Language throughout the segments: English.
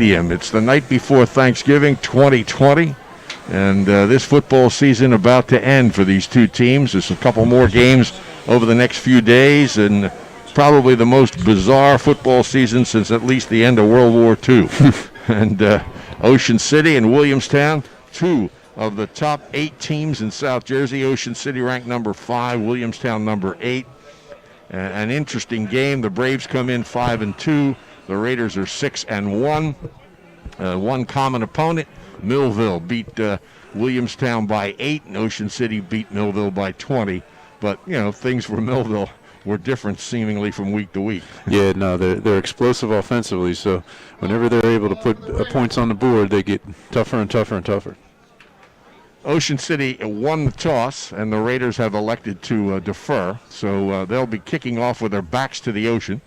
It's the night before Thanksgiving 2020, and this football season about to end for these two teams. There's a couple more games over the next few days, and probably the most bizarre football season since at least the end of World War II. And Ocean City and Williamstown, two of the top 8 teams in South Jersey. Ocean City ranked number 5, Williamstown number 8. An interesting game. The Braves come in 5-2. The Raiders are 6-1. One common opponent, Millville beat Williamstown by 8, and Ocean City beat Millville by 20. But, things for Millville were different seemingly from week to week. Yeah, no, they're explosive offensively, so whenever they're able to put points on the board, they get tougher and tougher and tougher. Ocean City won the toss, and the Raiders have elected to defer, so they'll be kicking off with their backs to the ocean.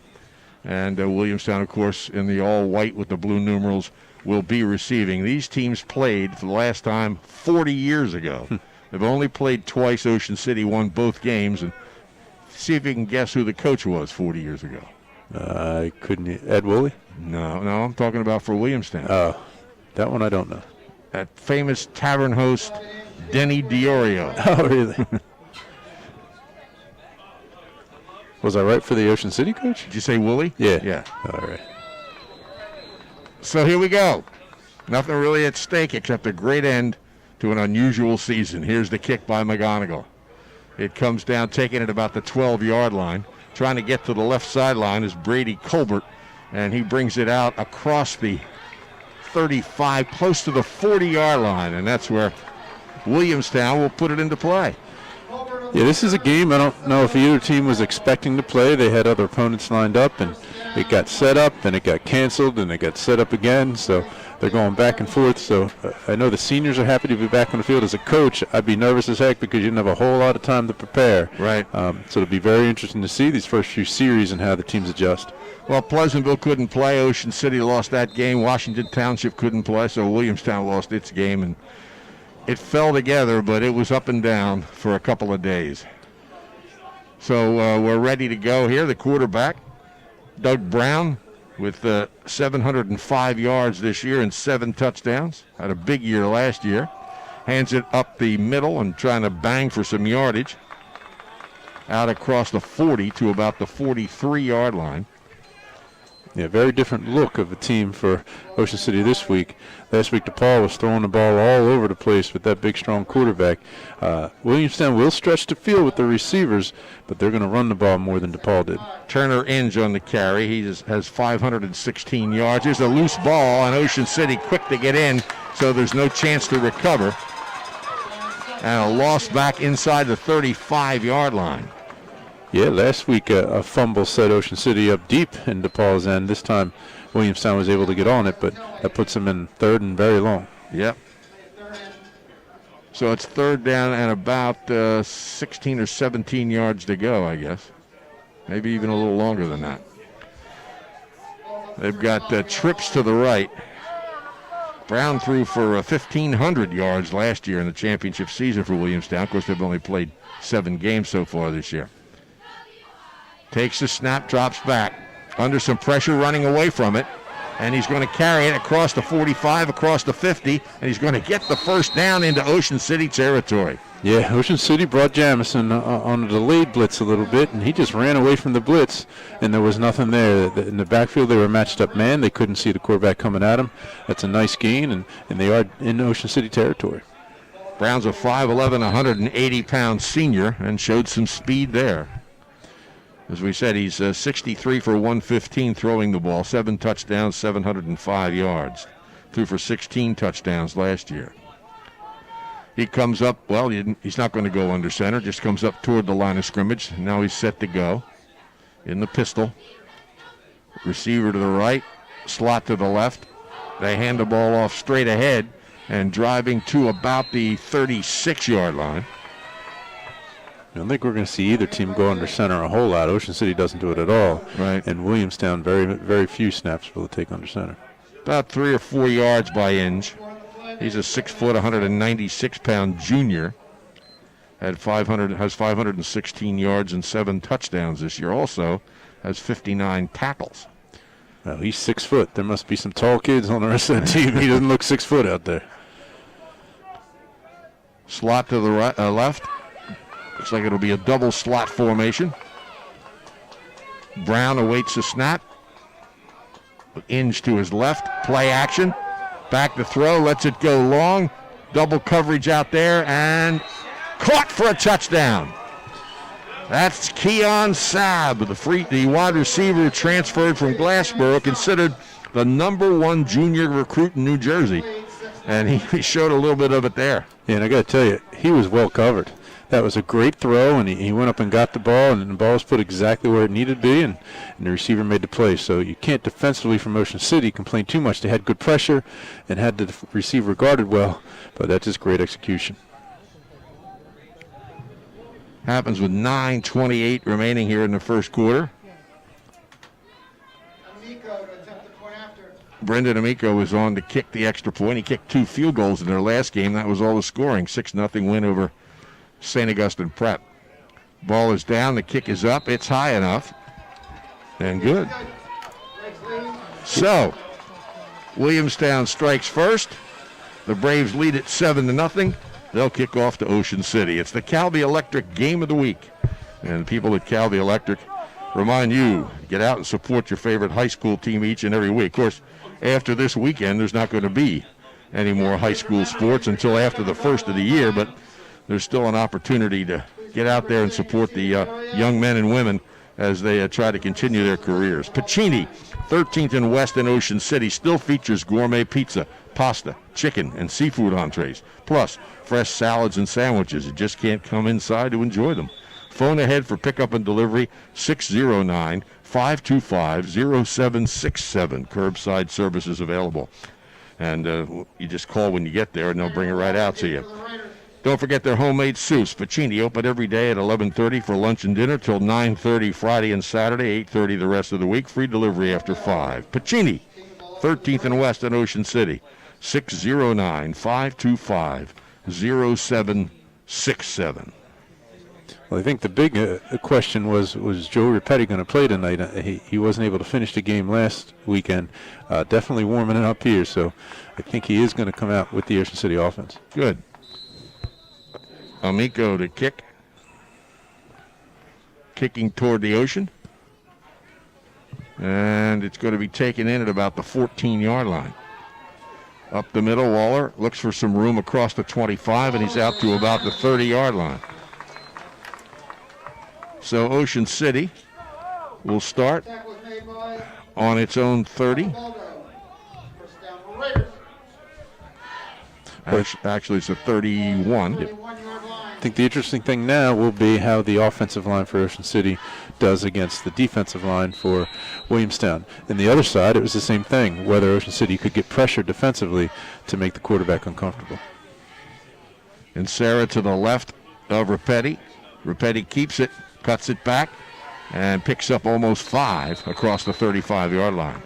And Williamstown, of course, in the all-white with the blue numerals, will be receiving. These teams played for the last time 40 years ago. They've only played twice. Ocean City won both games. And see if you can guess who the coach was 40 years ago. I couldn't. Ed Woolley? No, I'm talking about for Williamstown. Oh, that one I don't know. That famous tavern host, Denny Diorio. Oh, really? Was I right for the Ocean City coach? Did you say Woolley? Yeah. All right. So here we go. Nothing really at stake except a great end to an unusual season. Here's the kick by McGonigal. It comes down, taking it about the 12-yard line. Trying to get to the left sideline is Brady Colbert, and he brings it out across the 35, close to the 40-yard line, and that's where Williamstown will put it into play. Yeah, this is a game I don't know if either team was expecting to play. They had other opponents lined up, and it got set up, and it got canceled, and it got set up again. So they're going back and forth. So I know the seniors are happy to be back on the field. As a coach, I'd be nervous as heck because you didn't have a whole lot of time to prepare. Right. So it'll be very interesting to see these first few series and how the teams adjust. Well, Pleasantville couldn't play. Ocean City lost that game. Washington Township couldn't play, so Williamstown lost its game, and it fell together, but it was up and down for a couple of days. So we're ready to go here. The quarterback, Doug Brown, with 705 yards this year and 7 touchdowns. Had a big year last year. Hands it up the middle and trying to bang for some yardage. Out across the 40 to about the 43-yard line. Yeah, very different look of a team for Ocean City this week. Last week, DePaul was throwing the ball all over the place with that big, strong quarterback. Williamstown will stretch the field with the receivers, but they're going to run the ball more than DePaul did. Turner Inge on the carry. He has 516 yards. There's a loose ball, and Ocean City quick to get in, so there's no chance to recover. And a loss back inside the 35-yard line. Yeah, last week a fumble set Ocean City up deep in DePaul's end. This time Williamstown was able to get on it, but that puts them in third and very long. Yep. So it's third down and about 16 or 17 yards to go, I guess. Maybe even a little longer than that. They've got trips to the right. Brown threw for 1,500 yards last year in the championship season for Williamstown. Of course, they've only played 7 games so far this year. Takes the snap, drops back. Under some pressure, running away from it. And he's going to carry it across the 45, across the 50, and he's going to get the first down into Ocean City territory. Yeah, Ocean City brought Jamison on a delayed blitz a little bit, and he just ran away from the blitz, and there was nothing there. In the backfield, they were matched up man. They couldn't see the quarterback coming at him. That's a nice gain, and they are in Ocean City territory. Brown's a 5'11", 180-pound senior and showed some speed there. As we said, he's 63 for 115 throwing the ball, 7 touchdowns, 705 yards. Threw for 16 touchdowns last year. He comes up, well, he's not going to go under center, just comes up toward the line of scrimmage. Now he's set to go in the pistol. Receiver to the right, slot to the left. They hand the ball off straight ahead and driving to about the 36-yard line. I don't think we're going to see either team go under center a whole lot. Ocean City doesn't do it at all. Right. And Williamstown, very, very few snaps will take under center. About 3 or 4 yards by Inge. He's a 6 foot, 196-pound junior. Has 516 yards and 7 touchdowns this year. Also has 59 tackles. Well, he's 6 foot. There must be some tall kids on the rest of the team. He doesn't look 6 foot out there. Slot to the right, left. Looks like it'll be a double slot formation. Brown awaits the snap. Inge to his left. Play action. Back to throw. Lets it go long. Double coverage out there and caught for a touchdown. That's Keon Saab, the wide receiver transferred from Glassboro, considered the #1 junior recruit in New Jersey. And he showed a little bit of it there. Yeah, and I got to tell you, he was well covered. That was a great throw, and he went up and got the ball, and the ball was put exactly where it needed to be, and the receiver made the play. So you can't defensively from Ocean City complain too much. They had good pressure and had the receiver guarded well, but that's just great execution. Happens with 9:28 remaining here in the first quarter. Brendan Amico was on to kick the extra point. He kicked 2 field goals in their last game. That was all the scoring. 6-0 win over St. Augustine Prep. Ball is down. The kick is up. It's high enough. And good. So, Williamstown strikes first. The Braves lead it 7-0. They'll kick off to Ocean City. It's the Calvi Electric Game of the Week. And people at Calvi Electric remind you, get out and support your favorite high school team each and every week. Of course, after this weekend, there's not going to be any more high school sports until after the first of the year, but there's still an opportunity to get out there and support the young men and women as they try to continue their careers. Pacini, 13th and West in Ocean City, still features gourmet pizza, pasta, chicken, and seafood entrees, plus fresh salads and sandwiches. You just can't come inside to enjoy them. Phone ahead for pickup and delivery, 609-525-0767. Curbside services available. And you just call when you get there, and they'll bring it right out to you. Don't forget their homemade soups. Pacini open every day at 11:30 for lunch and dinner till 9:30 Friday and Saturday, 8:30 the rest of the week. Free delivery after 5. Pacini, 13th and West in Ocean City, 609-525-0767. Well, I think the big question was Joe Rapetti going to play tonight? He wasn't able to finish the game last weekend. Definitely warming it up here, so I think he is going to come out with the Ocean City offense. Good. Amico to kick. Kicking toward the ocean. And it's going to be taken in at about the 14-yard line. Up the middle, Waller looks for some room across the 25, and he's out to about the 30-yard line. So Ocean City will start on its own 30. Actually, it's a 31. Yep. I think the interesting thing now will be how the offensive line for Ocean City does against the defensive line for Williamstown. And the other side, it was the same thing, whether Ocean City could get pressure defensively to make the quarterback uncomfortable. And Sarah to the left of Rapetti. Rapetti keeps it, cuts it back, and picks up almost 5 across the 35-yard line.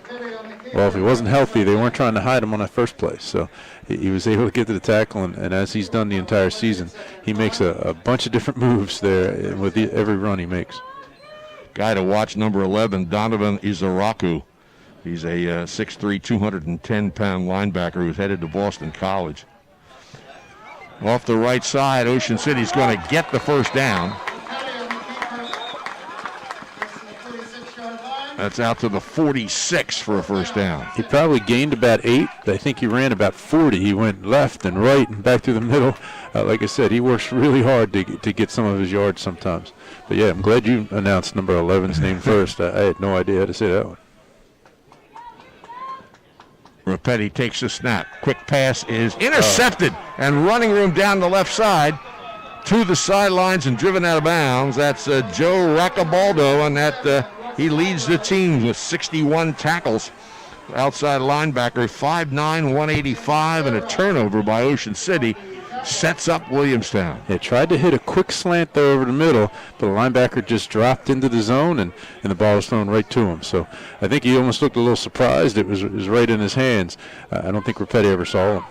Well, if he wasn't healthy, they weren't trying to hide him on that first play. So he was able to get to the tackle, and as he's done the entire season, he makes a bunch of different moves there with every run he makes. Guy to watch, number 11, Donovan Izaraku. He's a 6'3", 210-pound linebacker who's headed to Boston College. Off the right side, Ocean City's going to get the first down. That's out to the 46 for a first down. He probably gained about 8. I think he ran about 40. He went left and right and back through the middle. Like I said, he works really hard to get some of his yards sometimes. But, yeah, I'm glad you announced number 11's name first. I had no idea how to say that one. Rapetti takes the snap. Quick pass is intercepted, and running room down the left side to the sidelines and driven out of bounds. That's Joe Raccabaldo, and that he leads the team with 61 tackles. Outside linebacker, 5'9", 185, and a turnover by Ocean City sets up Williamstown. He tried to hit a quick slant there over the middle, but the linebacker just dropped into the zone, and the ball was thrown right to him. So I think he almost looked a little surprised. It was right in his hands. I don't think Rapetti ever saw him.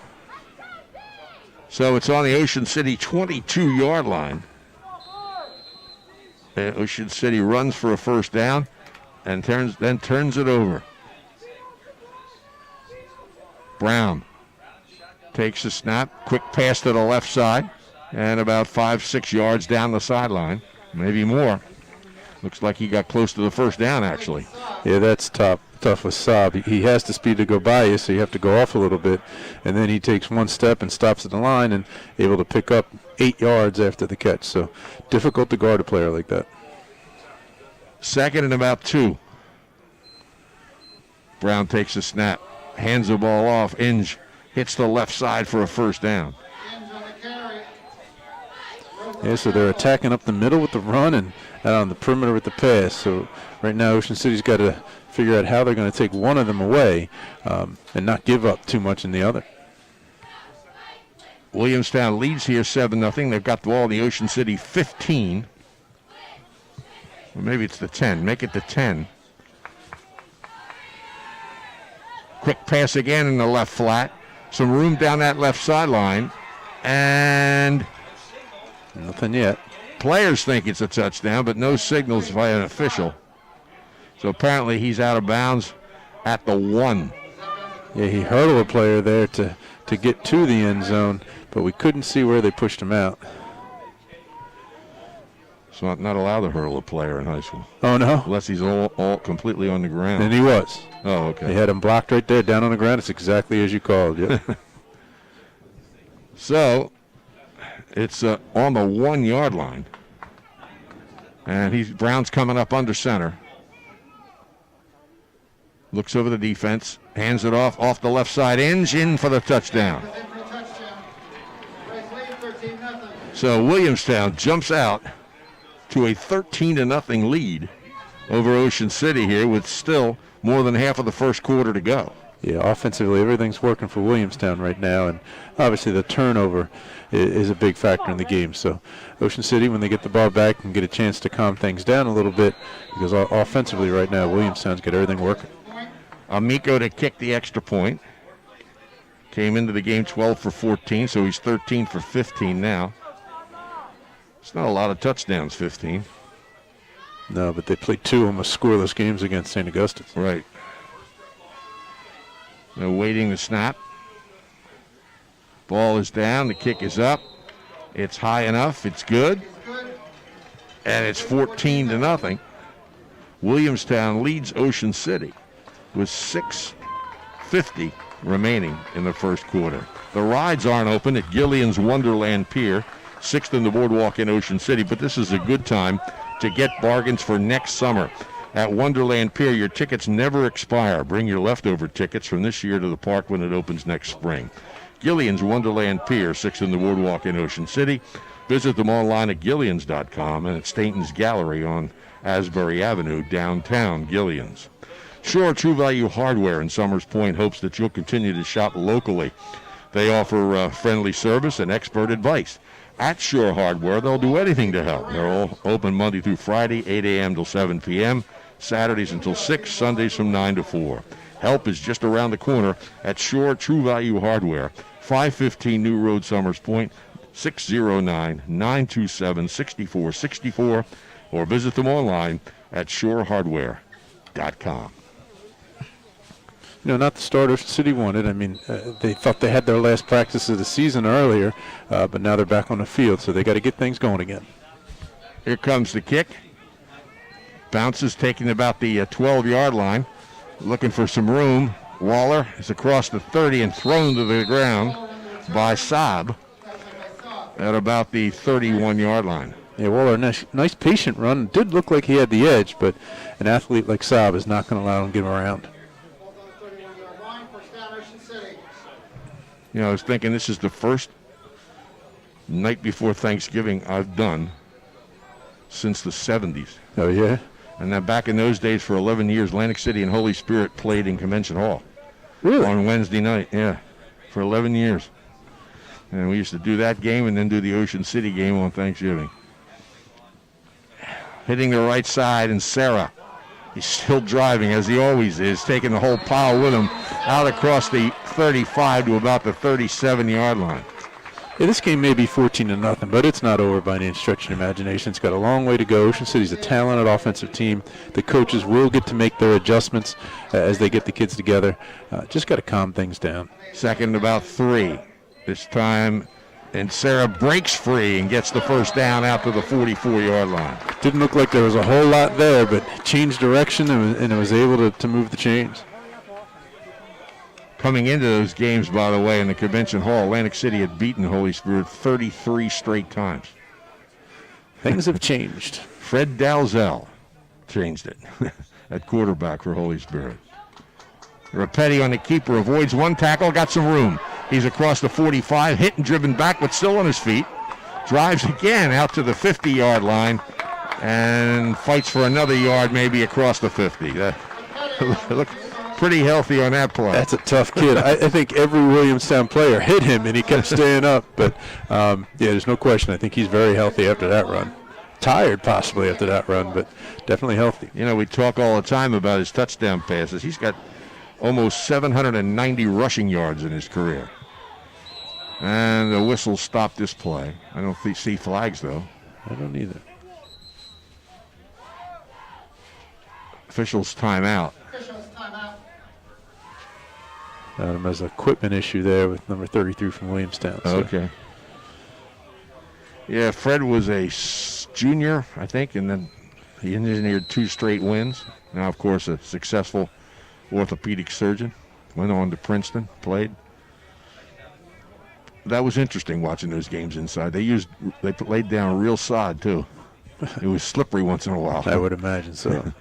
So it's on the Ocean City 22-yard line. Ocean City runs for a first down and turns it over. Brown takes the snap, quick pass to the left side, and about 5-6 yards down the sideline, maybe more. Looks like he got close to the first down, actually. Yeah, that's tough with Saab. He has the speed to go by you, so you have to go off a little bit, and then he takes one step and stops at the line and able to pick up 8 yards after the catch. So difficult to guard a player like that. 2nd and about 2. Brown takes the snap, hands the ball off. Inge hits the left side for a first down. Yeah, so they're attacking up the middle with the run and out on the perimeter with the pass. So right now Ocean City's got to figure out how they're going to take one of them away and not give up too much in the other. Williamstown leads here 7-0. They've got the ball in the Ocean City 15. Or maybe it's the 10. Make it the 10. Quick pass again in the left flat. Some room down that left sideline. And nothing yet. Players think it's a touchdown, but no signals by an official. So apparently he's out of bounds at the 1. Yeah, he hurdled a player there to get to the end zone, but we couldn't see where they pushed him out. So not allowed to hurdle a player in high school. Oh, no? Unless he's all completely on the ground. And he was. Oh, okay. They had him blocked right there, down on the ground. It's exactly as you called. Yep. So it's on the 1-yard line. And Brown's coming up under center. Looks over the defense, hands it off the left side, in for the touchdown. So Williamstown jumps out to a 13-0 lead over Ocean City here with still more than half of the first quarter to go. Yeah, offensively, everything's working for Williamstown right now, and obviously the turnover is a big factor in the game. So Ocean City, when they get the ball back, can get a chance to calm things down a little bit, because offensively right now, Williamstown's got everything working. Amico to kick the extra point. Came into the game 12 for 14, so he's 13 for 15 now. It's not a lot of touchdowns, 15. No, but they played 2 almost scoreless games against St. Augustine. Right. They're waiting the snap. Ball is down. The kick is up. It's high enough. It's good. And it's 14-0. Williamstown leads Ocean City with 6:50 remaining in the first quarter. The rides aren't open at Gillian's Wonderland Pier, 6th in the boardwalk in Ocean City, but this is a good time to get bargains for next summer. At Wonderland Pier, your tickets never expire. Bring your leftover tickets from this year to the park when it opens next spring. Gillian's Wonderland Pier, 6th in the boardwalk in Ocean City. Visit them online at Gillians.com and at Stainton's Gallery on Asbury Avenue, downtown Gillians. Shore True Value Hardware in Summers Point hopes that you'll continue to shop locally. They offer friendly service and expert advice. At Shore Hardware, they'll do anything to help. They're all open Monday through Friday, 8 a.m. till 7 p.m., Saturdays until 6, Sundays from 9 to 4. Help is just around the corner at Shore True Value Hardware, 515 New Road, Summers Point, 609-927-6464, or visit them online at shorehardware.com. You know, not the start Ocean City wanted. I mean, they thought they had their last practice of the season earlier, but now they're back on the field, so they got to get things going again. Here comes the kick. Bounces taking about the 12-yard line. Looking for some room. Waller is across the 30 and thrown to the ground by Saab at about the 31-yard line. Yeah, Waller, nice patient run. Did look like he had the edge, but an athlete like Saab is not going to allow him to get him around. You know, I was thinking this is the first night before Thanksgiving I've done since the 70s. Oh, yeah? And then back in those days, for 11 years, Atlantic City and Holy Spirit played in Convention Hall. Really? On Wednesday night, yeah, for 11 years. And we used to do that game and then do the Ocean City game on Thanksgiving. Hitting the right side, and Sarah, he's still driving, as he always is, taking the whole pile with him out across the 35 to about the 37-yard line. Yeah, this game may be 14-0, but it's not over by any stretch of imagination. It's got a long way to go. Ocean City's a talented offensive team. The coaches will get to make their adjustments as they get the kids together. Just got to calm things down. Second about 3. This time, and Sarah breaks free and gets the first down out to the 44-yard line. Didn't look like there was a whole lot there, but changed direction and it was able to move the chains. Coming into those games, by the way, in the Convention Hall, Atlantic City had beaten Holy Spirit 33 straight times. Things have changed. Fred Dalzell changed it at quarterback for Holy Spirit. Rapetti on the keeper, avoids one tackle, got some room. He's across the 45, hit and driven back, but still on his feet. Drives again out to the 50-yard line and fights for another yard, maybe across the 50. Look pretty healthy on that play. That's a tough kid. I think every Williamstown player hit him, and he kept staying up. But, yeah, there's no question. I think he's very healthy after that run. Tired possibly after that run, but definitely healthy. You know, we talk all the time about his touchdown passes. He's got almost 790 rushing yards in his career. And the whistle stopped this play. I don't see flags, though. I don't either. Officials timeout. There's an equipment issue there with number 33 from Williamstown. So. Okay. Yeah, Fred was a junior, I think, and then he engineered 2 straight wins. Now, of course, a successful orthopedic surgeon. Went on to Princeton, played. That was interesting watching those games inside. They laid down real sod, too. It was slippery once in a while. I would imagine so.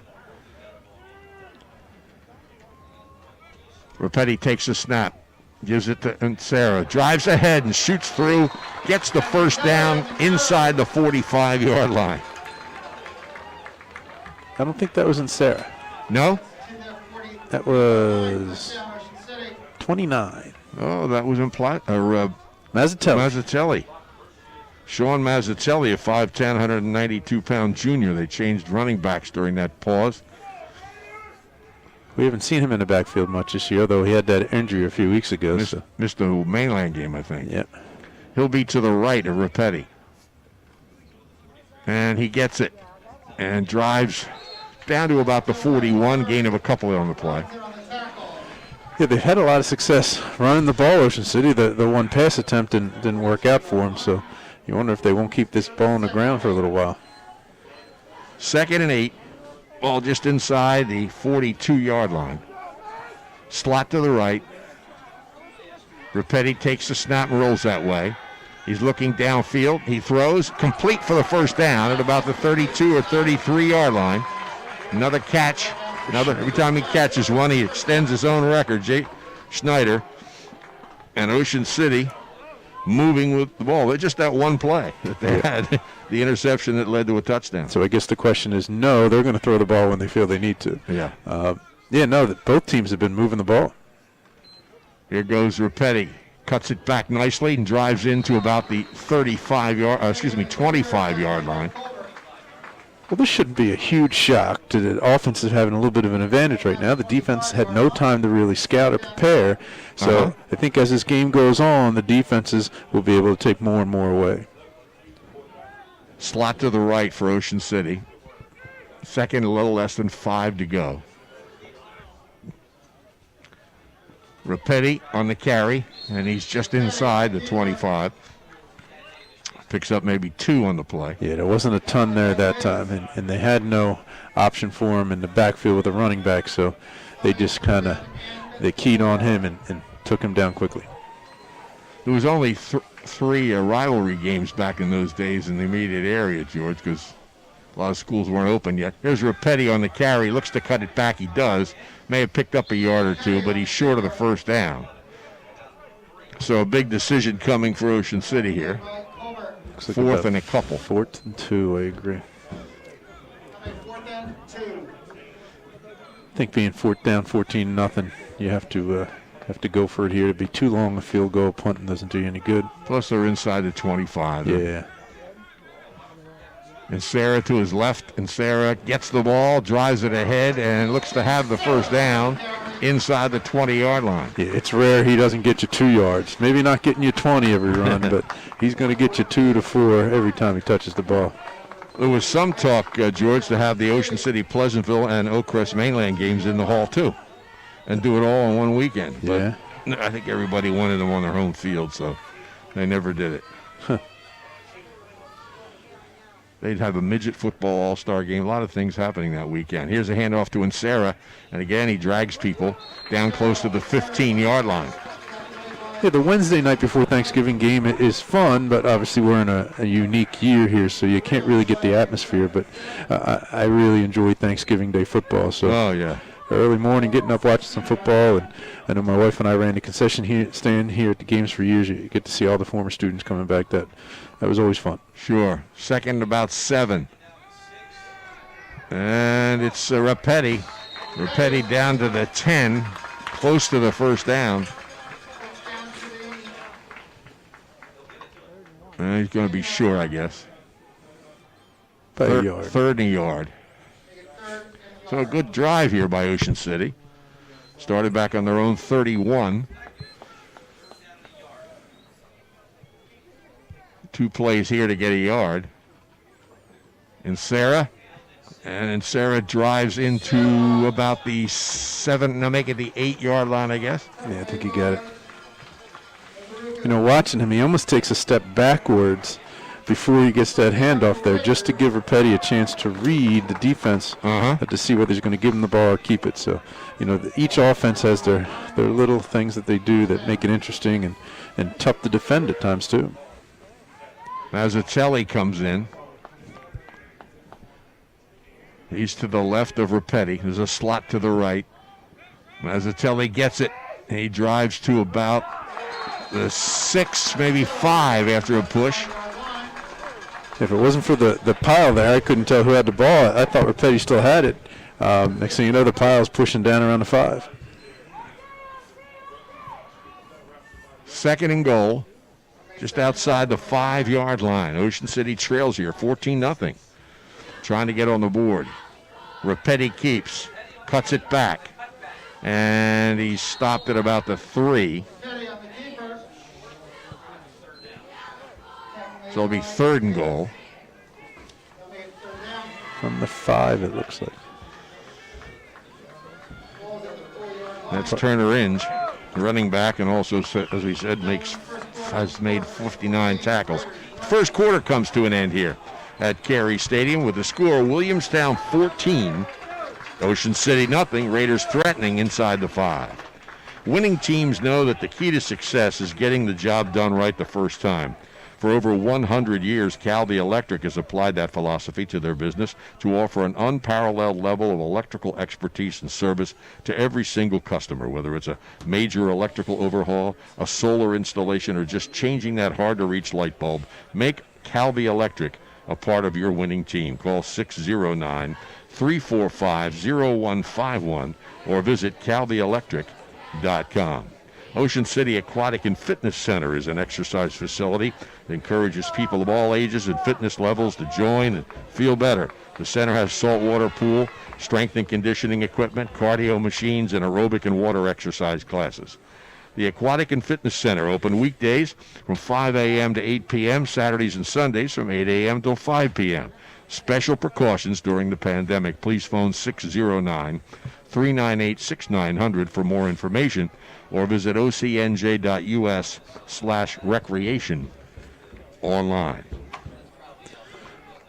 Rapetti takes a snap, gives it to Sarah, drives ahead and shoots through, gets the first down inside the 45-yard line. I don't think that was in Sarah. No? That was 29. Oh, that was implied. Mazzatelli. Sean Mazzatelli, a 5'10", 192-pound junior. They changed running backs during that pause. We haven't seen him in the backfield much this year, though he had that injury a few weeks ago. Missed the mainland game, I think. Yep. He'll be to the right of Rapetti. And he gets it and drives down to about the 41, gain of a couple on the play. Yeah, they've had a lot of success running the ball, Ocean City. The one pass attempt didn't work out for them, so you wonder if they won't keep this ball on the ground for a little while. 2nd and 8. Ball just inside the 42-yard line. Slot to the right. Rapetti takes the snap and rolls that way. He's looking downfield. He throws, complete for the first down at about the 32 or 33-yard line. Another catch. Every time he catches one, he extends his own record. Jake Schneider and Ocean City moving with the ball. They're just that one play that they had, the interception that led to a touchdown. So I guess the question is, no, they're going to throw the ball when they feel they need to. Yeah. Both teams have been moving the ball. Here goes Rapetti. Cuts it back nicely and drives into about the 25-yard line. Well, this shouldn't be a huge shock to the offense having a little bit of an advantage right now. The defense had no time to really scout or prepare. So I think as this game goes on, the defenses will be able to take more and more away. Slot to the right for Ocean City. Second, a little less than 5 to go. Rapetti on the carry, and he's just inside the 25. Picks up maybe 2 on the play. Yeah, there wasn't a ton there that time, and they had no option for him in the backfield with a running back, so they just they keyed on him and took him down quickly. There was only 3 rivalry games back in those days in the immediate area, George, because a lot of schools weren't open yet. Here's Rapetti on the carry, looks to cut it back. He does. May have picked up a yard or 2, but he's short of the first down. So a big decision coming for Ocean City here. Looks like 4th and a couple. 4th and 2, I agree. I think being 4th down, 14-0, you have to go for it here. It'd be too long a field goal. Punting doesn't do you any good. Plus they're inside the 25. Yeah. And Sarah to his left, and Sarah gets the ball, drives it ahead, and looks to have the first down. inside the 20-yard line. Yeah, it's rare he doesn't get you 2 yards. Maybe not getting you 20 every run, but he's going to get you 2 to 4 every time he touches the ball. There was some talk, George, to have the Ocean City, Pleasantville, and Oak Crest Mainland games in the hall, too, and do it all in one weekend. Yeah. But I think everybody wanted them on their home field, so they never did it. Huh. They'd have a midget football all-star game. A lot of things happening that weekend. Here's a handoff to Insera, and again he drags people down close to the 15-yard line. Yeah, the Wednesday night before Thanksgiving game is fun, but obviously we're in a unique year here, so you can't really get the atmosphere. But I really enjoy Thanksgiving Day football. So oh yeah, early morning, getting up, watching some football, and I know my wife and I ran the concession stand here at the games for years. You get to see all the former students coming back. That was always fun. Sure. Second about 7. And it's Rapetti. Rapetti down to the 10, close to the first down. And he's going to be short, I guess. By a yard. Third and a yard. So a good drive here by Ocean City. Started back on their own 31. 2 plays here to get a yard. Insera drives into about the 7, no, make it the 8-yard line, I guess. Yeah, I think you got it. You know, watching him, he almost takes a step backwards before he gets that handoff there, just to give Rapetti a chance to read the defense to see whether he's going to give him the ball or keep it. So, you know, each offense has their little things that they do that make it interesting and tough to defend at times too. Mazzatelli comes in. He's to the left of Rapetti. There's a slot to the right. Mazzatelli gets it. He drives to about the 6, maybe 5 after a push. If it wasn't for the pile there, I couldn't tell who had the ball. I thought Rapetti still had it. Next thing you know, the pile's pushing down around the 5. Second and goal. Just outside the 5-yard line. Ocean City trails here 14-0. Trying to get on the board. Rapetti keeps. Cuts it back. And he's stopped at about the 3. So it'll be third and goal. From the 5, it looks like. That's Turner Inge, running back, and also, as we said, has made 59 tackles. First quarter comes to an end here at Carey Stadium with the score Williamstown 14, Ocean City 0, Raiders threatening inside the 5. Winning teams know that the key to success is getting the job done right the first time. For over 100 years, Calvi Electric has applied that philosophy to their business to offer an unparalleled level of electrical expertise and service to every single customer, whether it's a major electrical overhaul, a solar installation, or just changing that hard-to-reach light bulb. Make Calvi Electric a part of your winning team. Call 609-345-0151 or visit calvielectric.com. Ocean City Aquatic and Fitness Center is an exercise facility that encourages people of all ages and fitness levels to join and feel better. The center has saltwater pool, strength and conditioning equipment, cardio machines, and aerobic and water exercise classes. The Aquatic and Fitness Center open weekdays from 5 a.m. to 8 p.m., Saturdays and Sundays from 8 a.m. till 5 p.m. Special precautions during the pandemic. Please phone 609-398-6900 for more information, or visit ocnj.us/recreation online.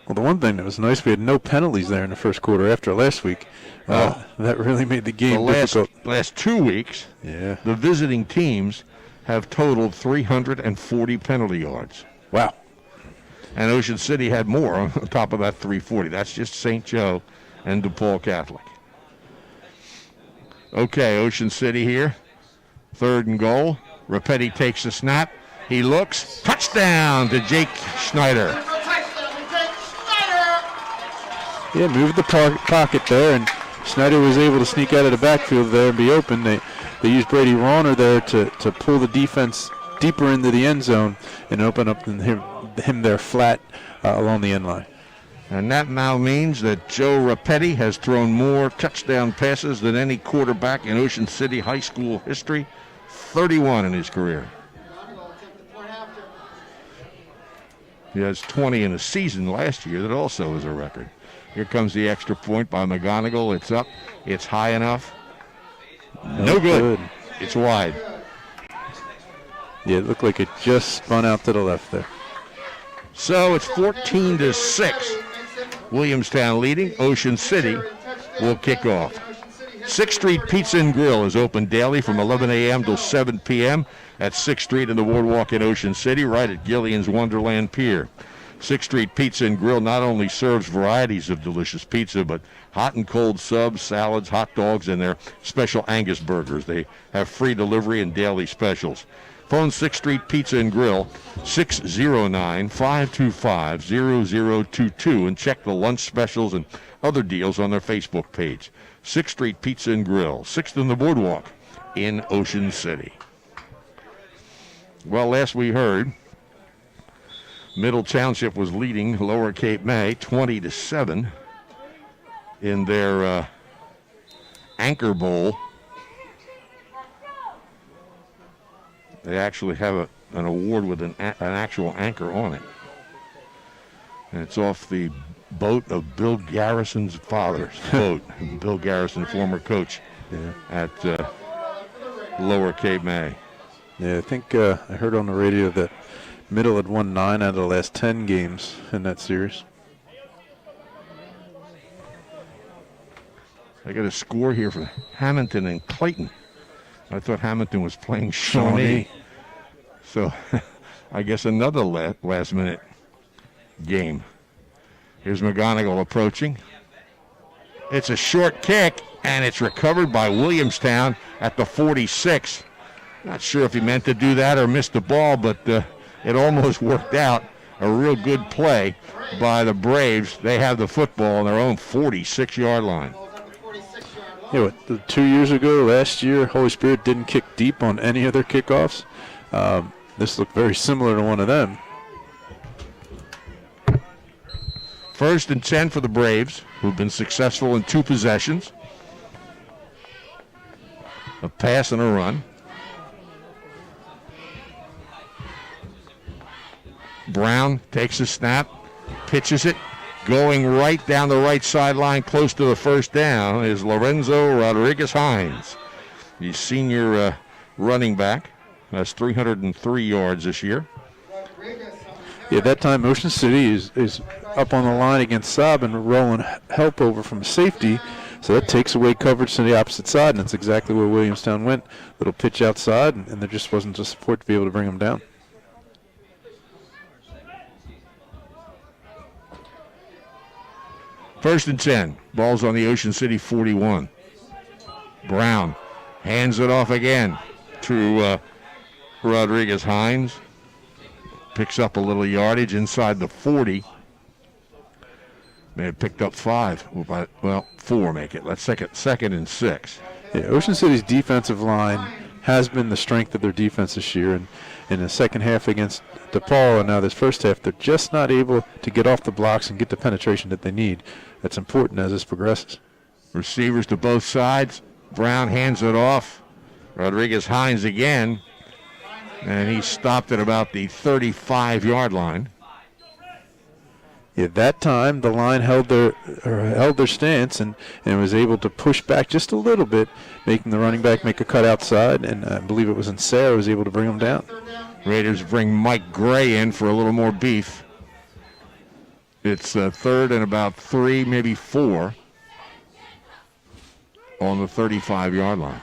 Well, the one thing that was nice, we had no penalties there in the first quarter after last week. That really made the game difficult. Last 2 weeks, the visiting teams have totaled 340 penalty yards. Wow. And Ocean City had more on top of that 340. That's just St. Joe and DePaul Catholic. Okay, Ocean City here. Third and goal. Rapetti takes the snap. He looks. Touchdown to Jake Schneider. Yeah, moved the pocket there, and Schneider was able to sneak out of the backfield there and be open. They used Brady Rauner there to pull the defense deeper into the end zone and open up him there flat along the end line. And that now means that Joe Rapetti has thrown more touchdown passes than any quarterback in Ocean City High School history, 31 in his career. He has 20 in a season last year. That also is a record. Here comes the extra point by McGonigal. It's up. It's high enough. No good. It's wide. Yeah, it looked like it just spun out to the left there. So it's 14-6. Williamstown leading. Ocean City will kick off. 6th Street Pizza and Grill is open daily from 11 a.m. till 7 p.m. at 6th Street in the Boardwalk in Ocean City, right at Gillian's Wonderland Pier. 6th Street Pizza and Grill not only serves varieties of delicious pizza, but hot and cold subs, salads, hot dogs, and their special Angus burgers. They have free delivery and daily specials. Phone 6th Street Pizza and Grill, 609-525-0022, and check the lunch specials and other deals on their Facebook page. 6th Street Pizza and Grill, 6th in the Boardwalk in Ocean City. Well, last we heard, Middle Township was leading Lower Cape May 20-7 in their Anchor Bowl. They actually have an award with an actual anchor on it. And it's off the boat of Bill Garrison's father's boat. Bill Garrison, former coach at Lower Cape May. Yeah, I think I heard on the radio that Middle had won 9 out of the last 10 games in that series. I got a score here for Hamilton and Clayton. I thought Hamilton was playing Shawnee. So I guess another last-minute game. Here's McGonigal approaching. It's a short kick, and it's recovered by Williamstown at the 46. Not sure if he meant to do that or missed the ball, but it almost worked out. A real good play by the Braves. They have the football on their own 46-yard line. Yeah, 2 years ago, last year, Holy Spirit didn't kick deep on any of their kickoffs. This looked very similar to one of them. 1st and 10 for the Braves, who've been successful in 2 possessions. A pass and a run. Brown takes a snap, pitches it. Going right down the right sideline, close to the first down, is Lorenzo Rodriguez-Hines. The senior running back. That's 303 yards this year. Yeah, that time Ocean City is up on the line against Saab and rolling help over from safety. So that takes away coverage to the opposite side, and that's exactly where Williamstown went. Little pitch outside, and there just wasn't the support to be able to bring them down. First and 10. Ball's on the Ocean City 41. Brown hands it off again to Rodriguez-Hines. Picks up a little yardage inside the 40. May have picked up 5. Well, 4 make it. Let's second and 6. Yeah, Ocean City's defensive line has been the strength of their defense this year. And in the second half against DePaul and now this first half, they're just not able to get off the blocks and get the penetration that they need. That's important as this progresses. Receivers to both sides. Brown hands it off. Rodriguez-Hines again. And he stopped at about the 35-yard line. Yeah, that time the line held their stance and was able to push back just a little bit, making the running back make a cut outside, and I believe it was Sarah was able to bring them down. Raiders bring Mike Gray in for a little more beef. It's 3rd and about 3, maybe 4 on the 35-yard line.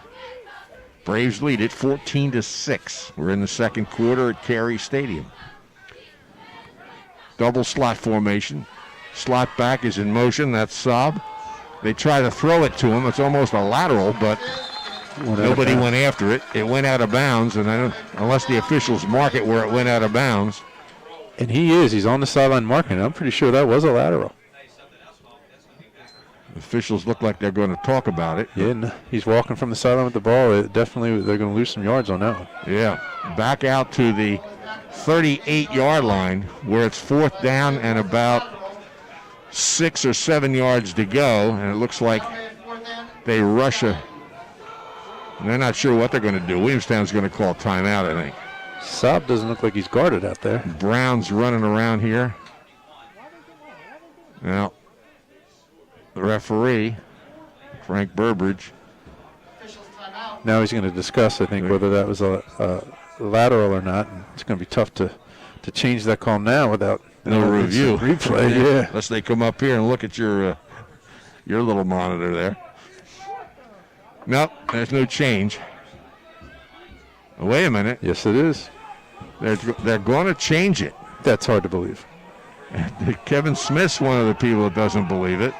Braves lead it 14-6. We're in the second quarter at Carey Stadium. Double slot formation. Slot back is in motion. That's Saab. They try to throw it to him. It's almost a lateral, but nobody went after it. It went out of bounds, and unless the officials mark it where it went out of bounds. And he's on the sideline marking it. I'm pretty sure that was a lateral. Officials look like they're going to talk about it. Yeah, and he's walking from the sideline with the ball. Definitely, they're going to lose some yards on that one. Yeah, back out to the 38-yard line where it's 4th down and about 6 or 7 yards to go, and it looks like they rush a. They're not sure what they're going to do. Williamstown's going to call timeout, I think. Saab doesn't look like he's guarded out there. Brown's running around here. Now, the referee, Frank Burbridge. Now he's going to discuss, I think, whether that was a lateral or not. And it's going to be tough to change that call now without no review. Replay, yeah. Unless they come up here and look at your little monitor there. Nope, there's no change. Oh, wait a minute. Yes, it is. They're going to change it. That's hard to believe. Kevin Smith's one of the people that doesn't believe it.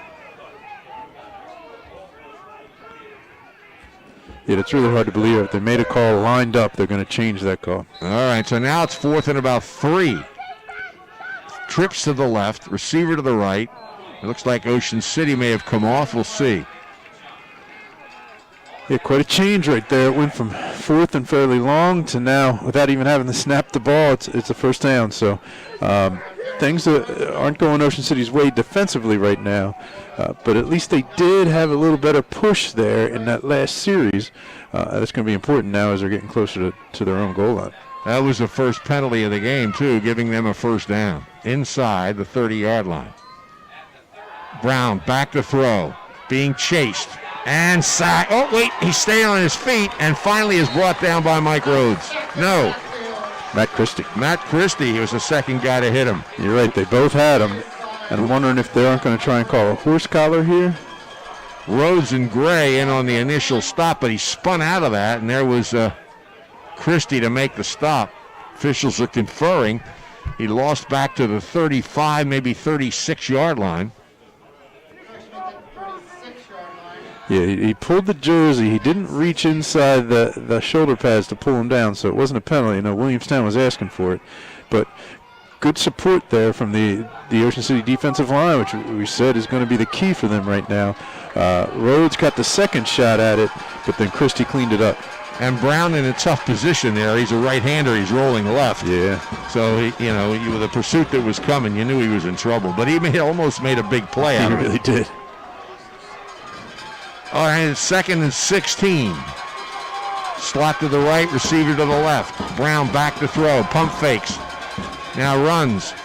Yeah, it's really hard to believe. If they made a call lined up, they're going to change that call. All right, so now it's 4th and about 3. Trips to the left, receiver to the right. It looks like Ocean City may have come off. We'll see. Yeah, quite a change right there. It went from 4th and fairly long to now, without even having to snap the ball, it's a first down. So things aren't going Ocean City's way defensively right now, but at least they did have a little better push there in that last series. That's going to be important now as they're getting closer to their own goal line. That was the first penalty of the game, too, giving them a first down inside the 30-yard line. Brown back to throw, being chased. And sack. Oh, wait, he's staying on his feet and finally is brought down by Mike Rhodes. No. Matt Christie. Matt Christie, he was the second guy to hit him. You're right, they both had him. And I'm wondering if they aren't going to try and call a horse collar here. Rhodes and Gray in on the initial stop, but he spun out of that, and there was Christie to make the stop. Officials are conferring. He lost back to the 35, maybe 36-yard line. Yeah, he pulled the jersey. He didn't reach inside the shoulder pads to pull him down, so it wasn't a penalty. You know, Williamstown was asking for it. But good support there from the Ocean City defensive line, which we said is going to be the key for them right now. Rhodes got the second shot at it, but then Christie cleaned it up. And Brown in a tough position there. He's a right-hander. He's rolling left. Yeah. So, with the pursuit that was coming, you knew he was in trouble. But he almost made a big play out of it. He really did. All right, it's 2nd and 16. Slot to the right, receiver to the left. Brown back to throw, pump fakes. Now runs.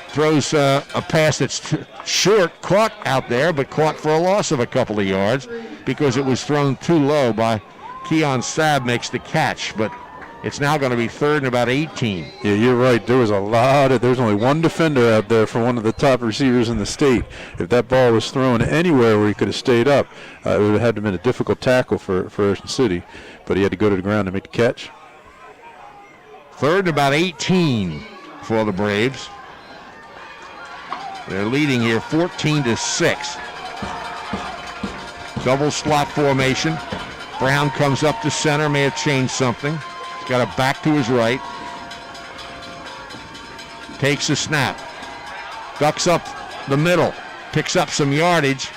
Throws a pass that's short, caught out there, but caught for a loss of a couple of yards because it was thrown too low by Keon Saab. Makes the catch, but it's now going to be 3rd and about 18. Yeah, you're right. There's only one defender out there for one of the top receivers in the state. If that ball was thrown anywhere where he could have stayed up, it would have had to have been a difficult tackle for Ocean City. But he had to go to the ground to make the catch. 3rd and about 18 for the Braves. They're leading here 14-6. Double slot formation. Brown comes up to center, may have changed something. Got a back to his right. Takes a snap. Ducks up the middle. Picks up some yardage.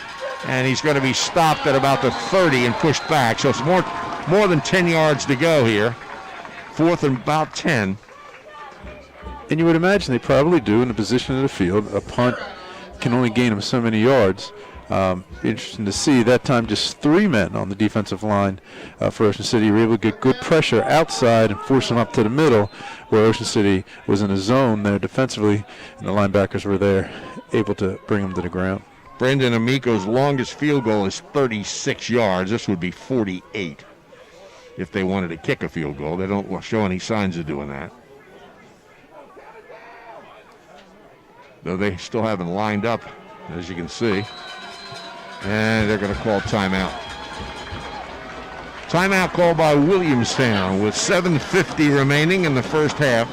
And he's going to be stopped at about the 30 and pushed back. So it's more than 10 yards to go here. 4th and about 10. And you would imagine they probably do in the position of the field. A punt can only gain them so many yards. Be interesting to see. That time just 3 men on the defensive line for Ocean City were able to get good pressure outside and force them up to the middle, where Ocean City was in a zone there defensively, and the linebackers were there able to bring them to the ground. Brendan Amico's longest field goal is 36 yards. This would be 48 if they wanted to kick a field goal. They don't show any signs of doing that. Though they still haven't lined up, as you can see. And they're going to call timeout. Timeout called by Williamstown with 7:50 remaining in the first half.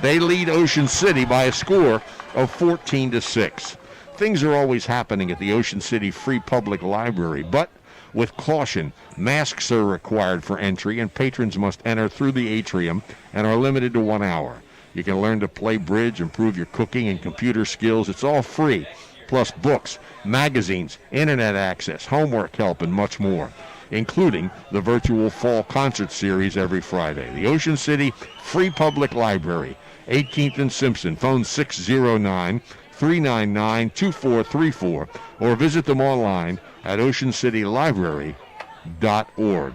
They lead Ocean City by a score of 14-6. Things are always happening at the Ocean City Free Public Library, but with caution, masks are required for entry, and patrons must enter through the atrium and are limited to 1 hour. You can learn to play bridge, improve your cooking and computer skills. It's all free. Plus books, magazines, internet access, homework help, and much more, including the virtual fall concert series every Friday. The Ocean City Free Public Library, 18th and Simpson, phone 609 399-2434, or visit them online at oceancitylibrary.org.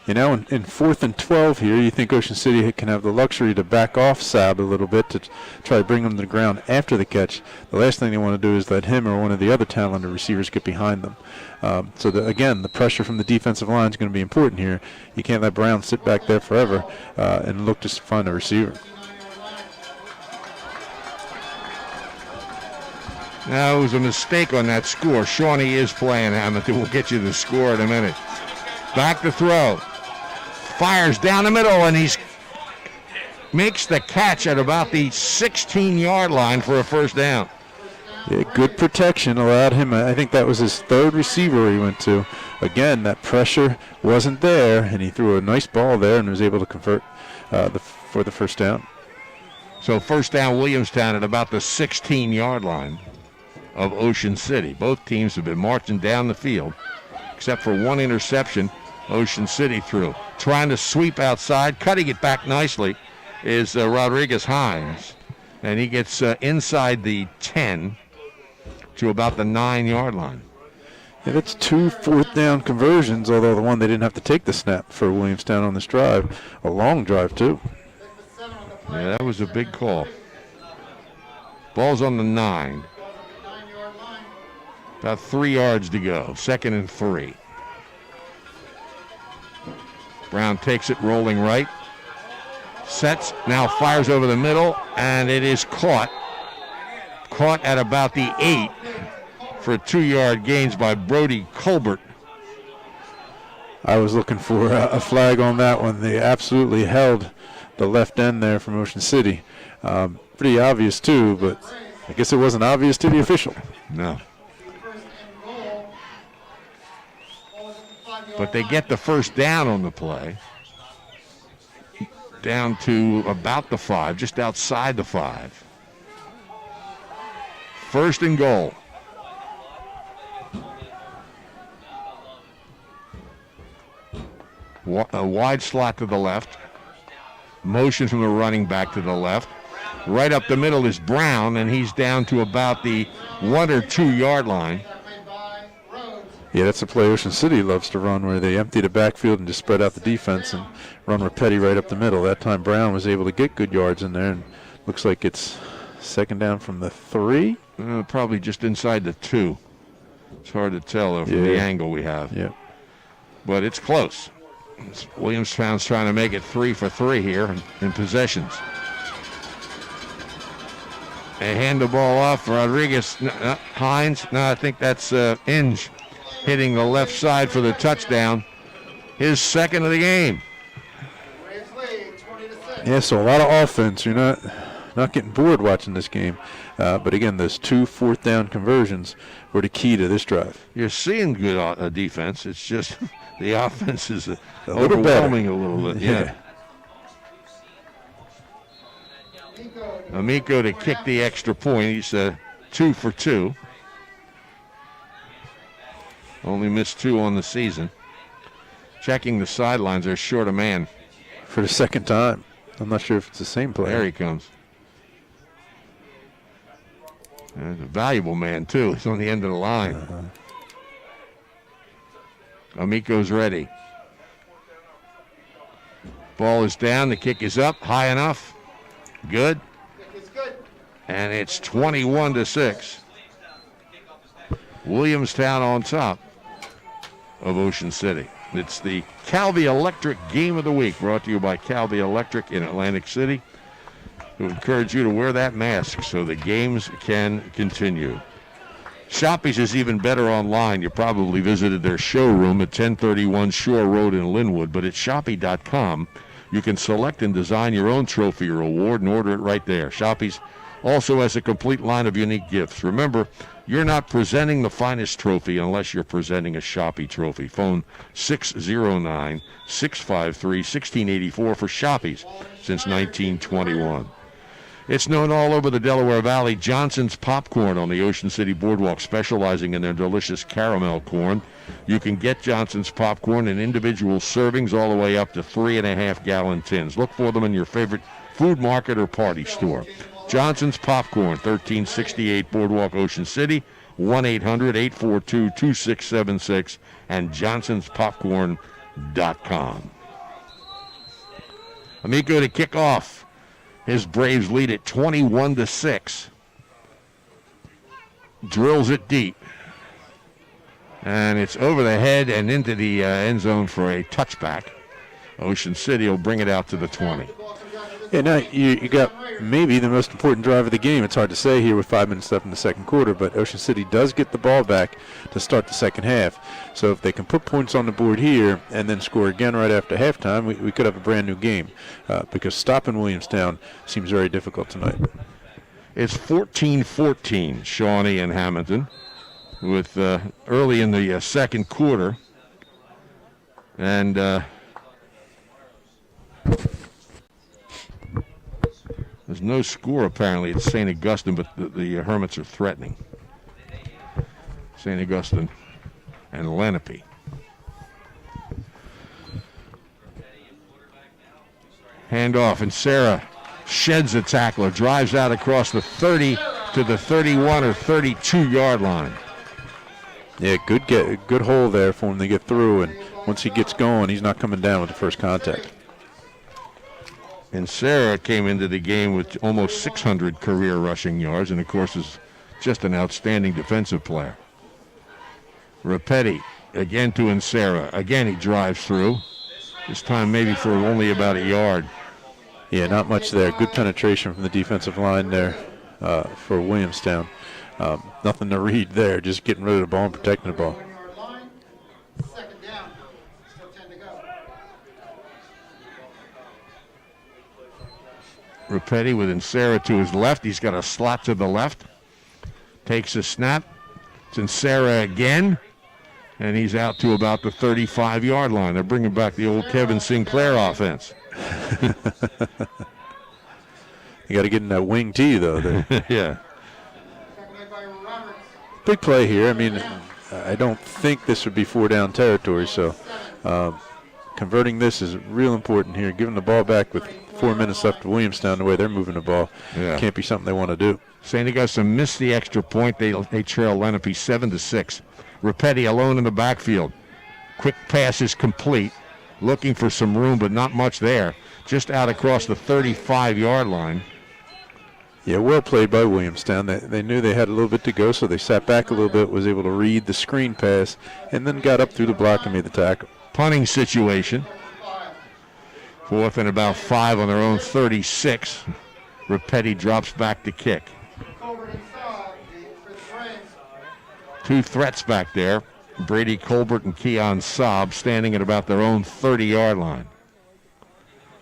You know, in 4th and 12 here, you think Ocean City can have the luxury to back off Saab a little bit to try to bring him to the ground after the catch. The last thing they want to do is let him or one of the other talented receivers get behind them. Again, the pressure from the defensive line is going to be important here. You can't let Brown sit back there forever and look to find a receiver. Now, it was a mistake on that score. Shawnee is playing Hamilton. We'll get you the score in a minute. Back to throw. Fires down the middle, and he makes the catch at about the 16-yard line for a first down. Yeah, good protection allowed him. I think that was his third receiver he went to. Again, that pressure wasn't there, and he threw a nice ball there and was able to convert for the first down. So first down, Williamstown at about the 16-yard line of Ocean City. Both teams have been marching down the field, except for one interception Ocean City threw. Trying to sweep outside, cutting it back nicely is Rodriguez Hines, and he gets inside the 10 to about the 9-yard line. Yeah, that's 2 fourth-down conversions, although the one they didn't have to take the snap for Williamstown on this drive. A long drive, too. Yeah, that was a big call. Ball's on the 9. About 3 yards to go. 2nd and 3. Brown takes it, rolling right. Sets, now fires over the middle, and it is caught. Caught at about the 8 for 2-yard gains by Brody Colbert. I was looking for a flag on that one. They absolutely held the left end there from Ocean City. Pretty obvious, too, but I guess it wasn't obvious to the official. No. But they get the first down on the play. Down to about the 5, just outside the 5. 1st and goal. A wide slot to the left. Motion from the running back to the left. Right up the middle is Brown, and he's down to about the 1 or 2 yard line. Yeah, that's a play Ocean City loves to run, where they empty the backfield and just spread out the defense and run Rapetti right up the middle. That time Brown was able to get good yards in there, and looks like it's 2nd down from the 3. Probably just inside the 2. It's hard to tell from the angle we have. Yeah. But it's close. Williamstown's trying to make it 3 for 3 here in possessions. They hand the ball off. Rodriguez, Hines. No, I think that's Inge hitting the left side for the touchdown. His 2nd of the game. Yeah, so a lot of offense. You're not getting bored watching this game. But again, those 2 fourth-down conversions were the key to this drive. You're seeing good defense. It's just the offense is overwhelming a little bit. Yeah. Amico to kick the extra point. He's 2 for 2. Only missed 2 on the season. Checking the sidelines, they're short a man. For the 2nd time. I'm not sure if it's the same player. There he comes. There's a valuable man, too. He's on the end of the line. Amico's ready. Ball is down. The kick is up. High enough. Good. And it's 21-6. Williamstown on top of Ocean City. It's the Calvi Electric Game of the Week, brought to you by Calvi Electric in Atlantic City. We encourage you to wear that mask so the games can continue. Shoppy's is even better online. You probably visited their showroom at 1031 Shore Road in Linwood, but at Shoppy.com, you can select and design your own trophy or award and order it right there. Shoppy's also has a complete line of unique gifts. Remember, you're not presenting the finest trophy unless you're presenting a Shoppy trophy. Phone 609-653-1684 for Shoppy's since 1921. It's known all over the Delaware Valley. Johnson's Popcorn on the Ocean City Boardwalk, specializing in their delicious caramel corn. You can get Johnson's Popcorn in individual servings all the way up to 3.5-gallon tins. Look for them in your favorite food market or party store. Johnson's Popcorn, 1368 Boardwalk, Ocean City, 1-800-842-2676, and johnsonspopcorn.com. Amico to kick off. His Braves lead at 21-6. Drills it deep. And it's over the head and into the end zone for a touchback. Ocean City will bring it out to the 20. Yeah, now you got maybe the most important drive of the game. It's hard to say here with 5 minutes left in the second quarter, but Ocean City does get the ball back to start the second half. So if they can put points on the board here and then score again right after halftime, we could have a brand new game because stopping Williamstown seems very difficult tonight. It's 14-14, Shawnee and Hamilton, with early in the second quarter. And there's no score apparently at St. Augustine, but the Hermits are threatening. St. Augustine and Lenape. Handoff, and Sarah sheds a tackler, drives out across the 30 to the 31 or 32-yard line. Yeah, good hole there for him to get through, and once he gets going, he's not coming down with the first contact. And Sarah came into the game with almost 600 career rushing yards, and of course is just an outstanding defensive player. Rapetti again to Insera. Again he drives through. This time maybe for only about a yard. Yeah, not much there. Good penetration from the defensive line there for Williamstown. Nothing to read there, just getting rid of the ball and protecting the ball. Second down, still 10 to go. Rapetti with Insera to his left. He's got a slot to the left. Takes a snap. It's Insera again. And he's out to about the 35-yard line. They're bringing back the old Kevin Sinclair offense. You got to get in that wing tee, though. Yeah. Big play here. I mean, I don't think this would be 4-down territory, so converting this is real important here. Giving the ball back with 4 minutes left to Williamstown, the way they're moving the ball, can't be something they want to do. St. Augustine missed the extra point. They trail Lenape 7-6. Rapetti alone in the backfield. Quick pass is complete. Looking for some room, but not much there. Just out across the 35-yard line. Yeah, well played by Williamstown. They knew they had a little bit to go, so they sat back a little bit, was able to read the screen pass, and then got up through the block and made the tackle. Punting situation. 4th and about 5 on their own 36. Rapetti drops back to kick. Two threats back there. Brady Colbert and Keon Saab standing at about their own 30-yard line.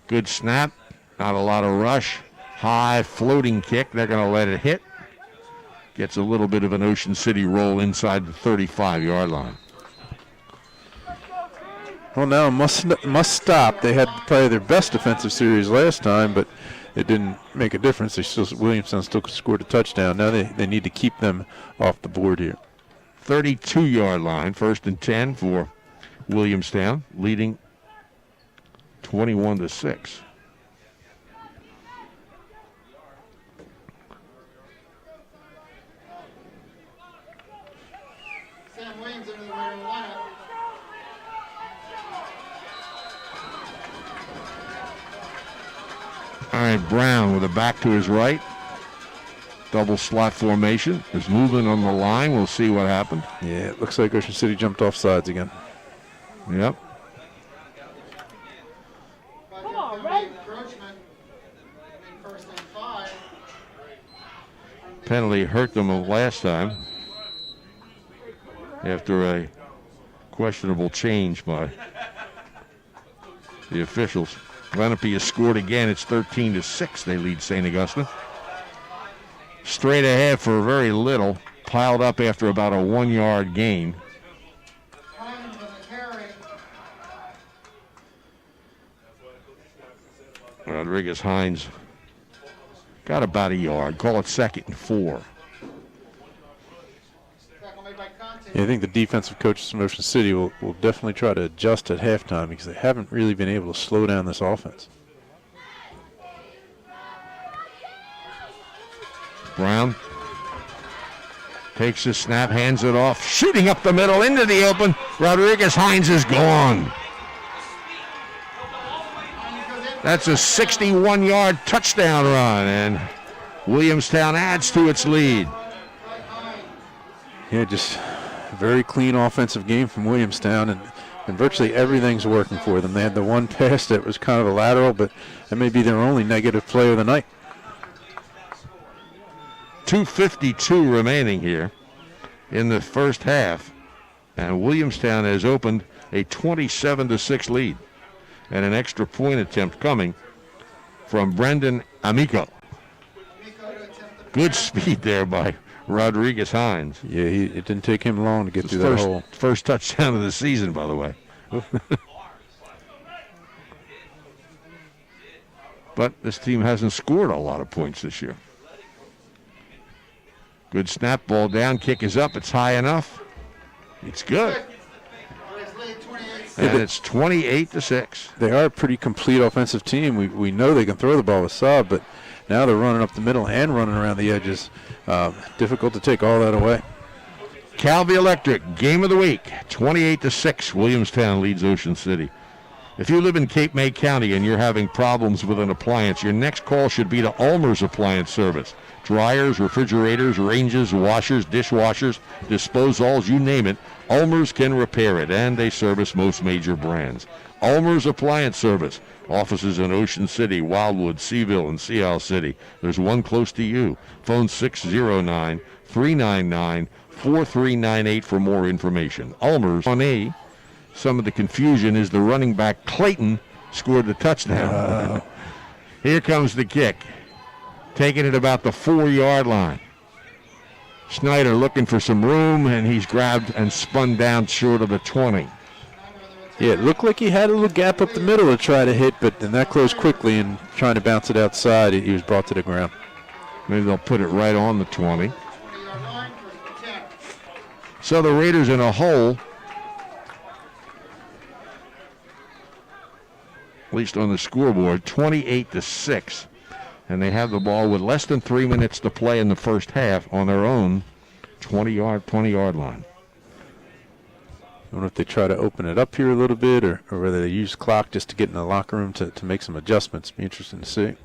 Good snap. Not a lot of rush. High floating kick. They're going to let it hit. Gets a little bit of an Ocean City roll inside the 35-yard line. Well, now must stop. They had probably their best defensive series last time, but it didn't make a difference. Williamstown still scored a touchdown. Now they need to keep them off the board here. 32-yard line, 1st and 10 for Williamstown, leading 21-6. Sam Williams into the right lineup. All right, Brown with a back to his right. Double slot formation. Is moving on the line. We'll see what happened. Yeah, it looks like Ocean City jumped off sides again. Yep. Come on, right? Encroachment. 1st and 5. Penalty hurt them last time after a questionable change by the officials. Lenape has scored again. It's 13-6. They lead St. Augustine. Straight ahead for very little. Piled up after about a 1-yard gain. Rodriguez Hines got about a yard. Call it 2nd and 4. Yeah, I think the defensive coaches from Ocean City will definitely try to adjust at halftime because they haven't really been able to slow down this offense. Brown takes the snap, hands it off, shooting up the middle into the open. Rodriguez-Hines is gone. That's a 61-yard touchdown run, and Williamstown adds to its lead. Yeah, just a very clean offensive game from Williamstown, and virtually everything's working for them. They had the one pass that was kind of a lateral, but that may be their only negative play of the night. 2:52 remaining here in the first half, and Williamstown has opened a 27-6 lead, and an extra point attempt coming from Brendan Amico. Good speed there by Rodriguez-Hines. Yeah, it didn't take him long to get through that hole. First touchdown of the season, by the way. But this team hasn't scored a lot of points this year. Good snap, ball down, kick is up, it's high enough. It's good. And it's 28-6. They are a pretty complete offensive team. We know they can throw the ball with Saab, but now they're running up the middle and running around the edges. Difficult to take all that away. Calvi Electric, game of the week, 28-6. Williamstown leads Ocean City. If you live in Cape May County and you're having problems with an appliance, your next call should be to Ulmer's Appliance Service. Dryers, refrigerators, ranges, washers, dishwashers, disposals, you name it, Ulmer's can repair it, and they service most major brands. Ulmer's Appliance Service. Offices in Ocean City, Wildwood, Seaville, and Sea Isle City. There's one close to you. Phone 609-399-4398 for more information. Ulmer's on A. Some of the confusion is the running back Clayton scored the touchdown. Here comes the kick. Taking it about the 4-yard line. Schneider looking for some room, and he's grabbed and spun down short of the 20. Yeah, it looked like he had a little gap up the middle to try to hit, but then that closed quickly, and trying to bounce it outside, he was brought to the ground. Maybe they'll put it right on the 20. So the Raiders in a hole, at least on the scoreboard, 28-6. And they have the ball with less than 3 minutes to play in the first half on their own 20-yard line. I don't know if they try to open it up here a little bit or whether they use clock just to get in the locker room to make some adjustments. Be interesting to see.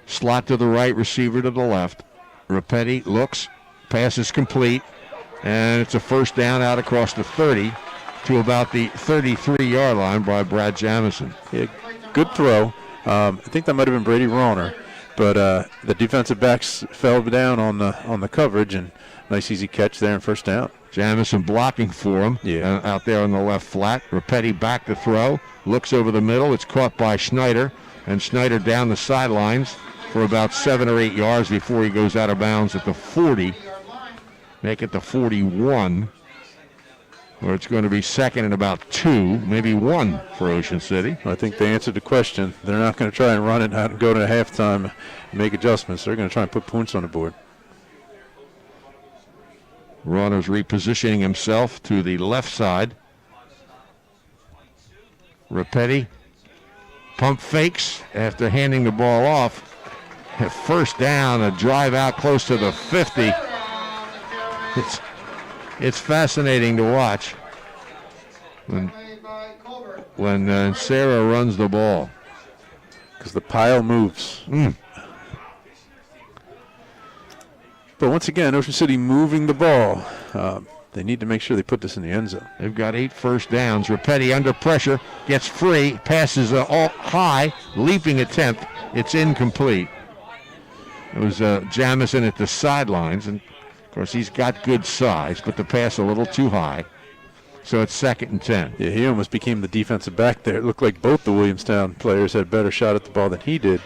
Slot to the right, receiver to the left. Rapetti looks, pass is complete, and it's a first down out across the 30 to about the 33-yard line by Brad Jamison. Yeah, good throw. I think that might have been Brady Rauner. But the defensive backs fell down on the coverage, and nice easy catch there and first down. Jamison blocking for him out there on the left flat. Rapetti back to throw, looks over the middle. It's caught by Schneider, and Schneider down the sidelines for about 7 or 8 yards before he goes out of bounds at the 40. Make it the 41, where it's going to be second and about 2, maybe 1 for Ocean City. I think they answered the question. They're not going to try and run it out and go to halftime and make adjustments. They're going to try and put points on the board. Rauner's repositioning himself to the left side. Rapetti pump fakes after handing the ball off. First down, a drive out close to the 50. It's fascinating to watch when Sarah runs the ball. Because the pile moves. But once again, Ocean City moving the ball. They need to make sure they put this in the end zone. They've got 8 first downs. Rapetti under pressure, gets free, passes all high, leaping attempt. It's incomplete. It was Jamison at the sidelines, and of course he's got good size, but the pass a little too high. So it's 2nd and 10. Yeah, he almost became the defensive back there. It looked like both the Williamstown players had a better shot at the ball than he did.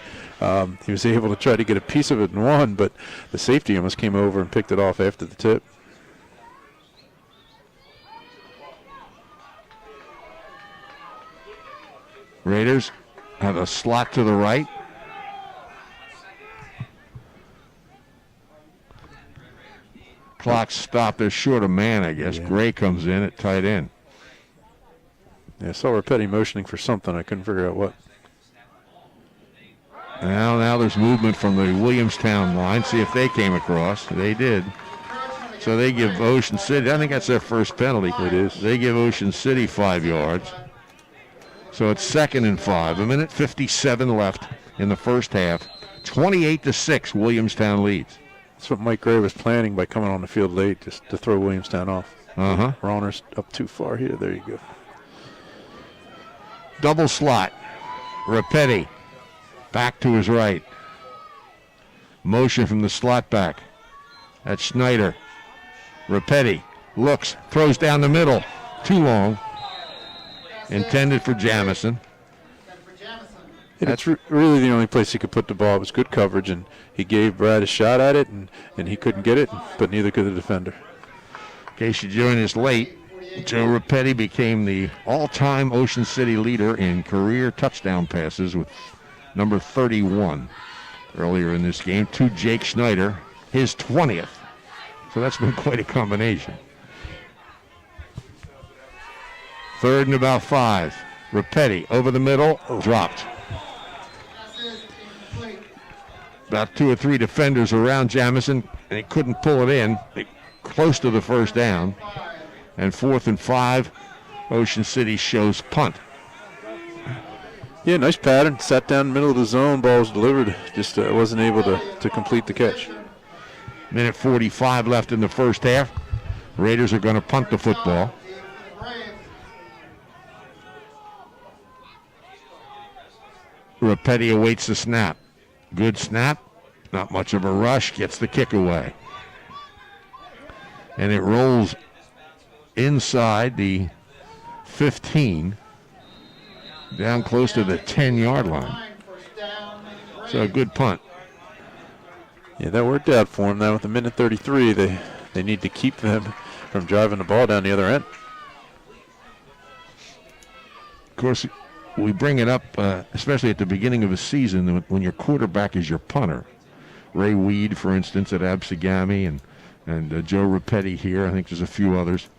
He was able to try to get a piece of it and won, but the safety almost came over and picked it off after the tip. Raiders have a slot to the right. Clock stopped. They're short a man, I guess. Yeah. Gray comes in at tight end. Yeah, I saw Rapetti motioning for something. I couldn't figure out what. Now there's movement from the Williamstown line. See if they came across. They did. So they give Ocean City, I think that's their first penalty. It is. They give Ocean City 5 yards. So it's 2nd and 5. 1:57 left in the first half. 28-6, Williamstown leads. That's what Mike Gray was planning by coming on the field late, just to throw Williamstown off. Rauner's up too far here. There you go. Double slot. Rapetti back to his right. Motion from the slot back. That's Schneider. Rapetti looks, throws down the middle. Too long. Intended for Jamison. That's really the only place he could put the ball. It was good coverage, and he gave Brad a shot at it, and he couldn't get it, but neither could the defender. In case you joined us late, Joe Rapetti became the all-time Ocean City leader in career touchdown passes with number 31 earlier in this game to Jake Schneider, his 20th. So that's been quite a combination. 3rd and about 5. Rapetti over the middle, dropped. About 2 or 3 defenders around Jamison, and he couldn't pull it in. Close to the first down. And 4th and 5, Ocean City shows punt. Yeah, nice pattern. Sat down in the middle of the zone. Ball was delivered. Just wasn't able to complete the catch. 1:45 left in the first half. Raiders are going to punt the football. Rapetti awaits the snap. Good snap. Not much of a rush. Gets the kick away. And it rolls inside the 15. Down close to the 10-yard line. So a good punt. Yeah, that worked out for him. Now with 1:33, they need to keep them from driving the ball down the other end. Of course, we bring it up, especially at the beginning of a season when your quarterback is your punter. Ray Weed, for instance, at Absegami, and Joe Rapetti here. I think there's a few others.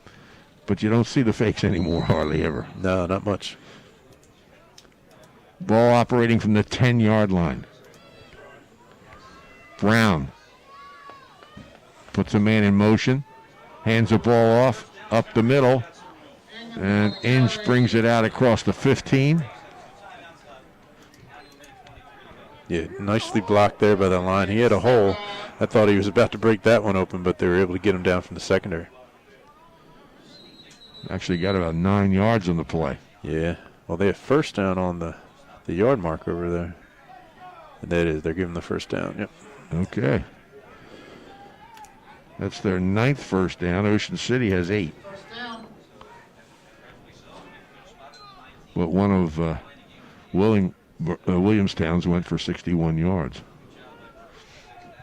But you don't see the fakes anymore, hardly ever. No, not much. Ball operating from the 10-yard line. Brown puts a man in motion, hands the ball off, up the middle, and Inge brings it out across the 15. Yeah, nicely blocked there by the line. He had a hole. I thought he was about to break that one open, but they were able to get him down from the secondary. Actually got about 9 yards on the play. Yeah. Well, they have first down on the yard mark over there. And that is, they're giving the first down. Yep. Okay. That's their 9th first down. Ocean City has 8. But one of Williamstown's went for 61 yards.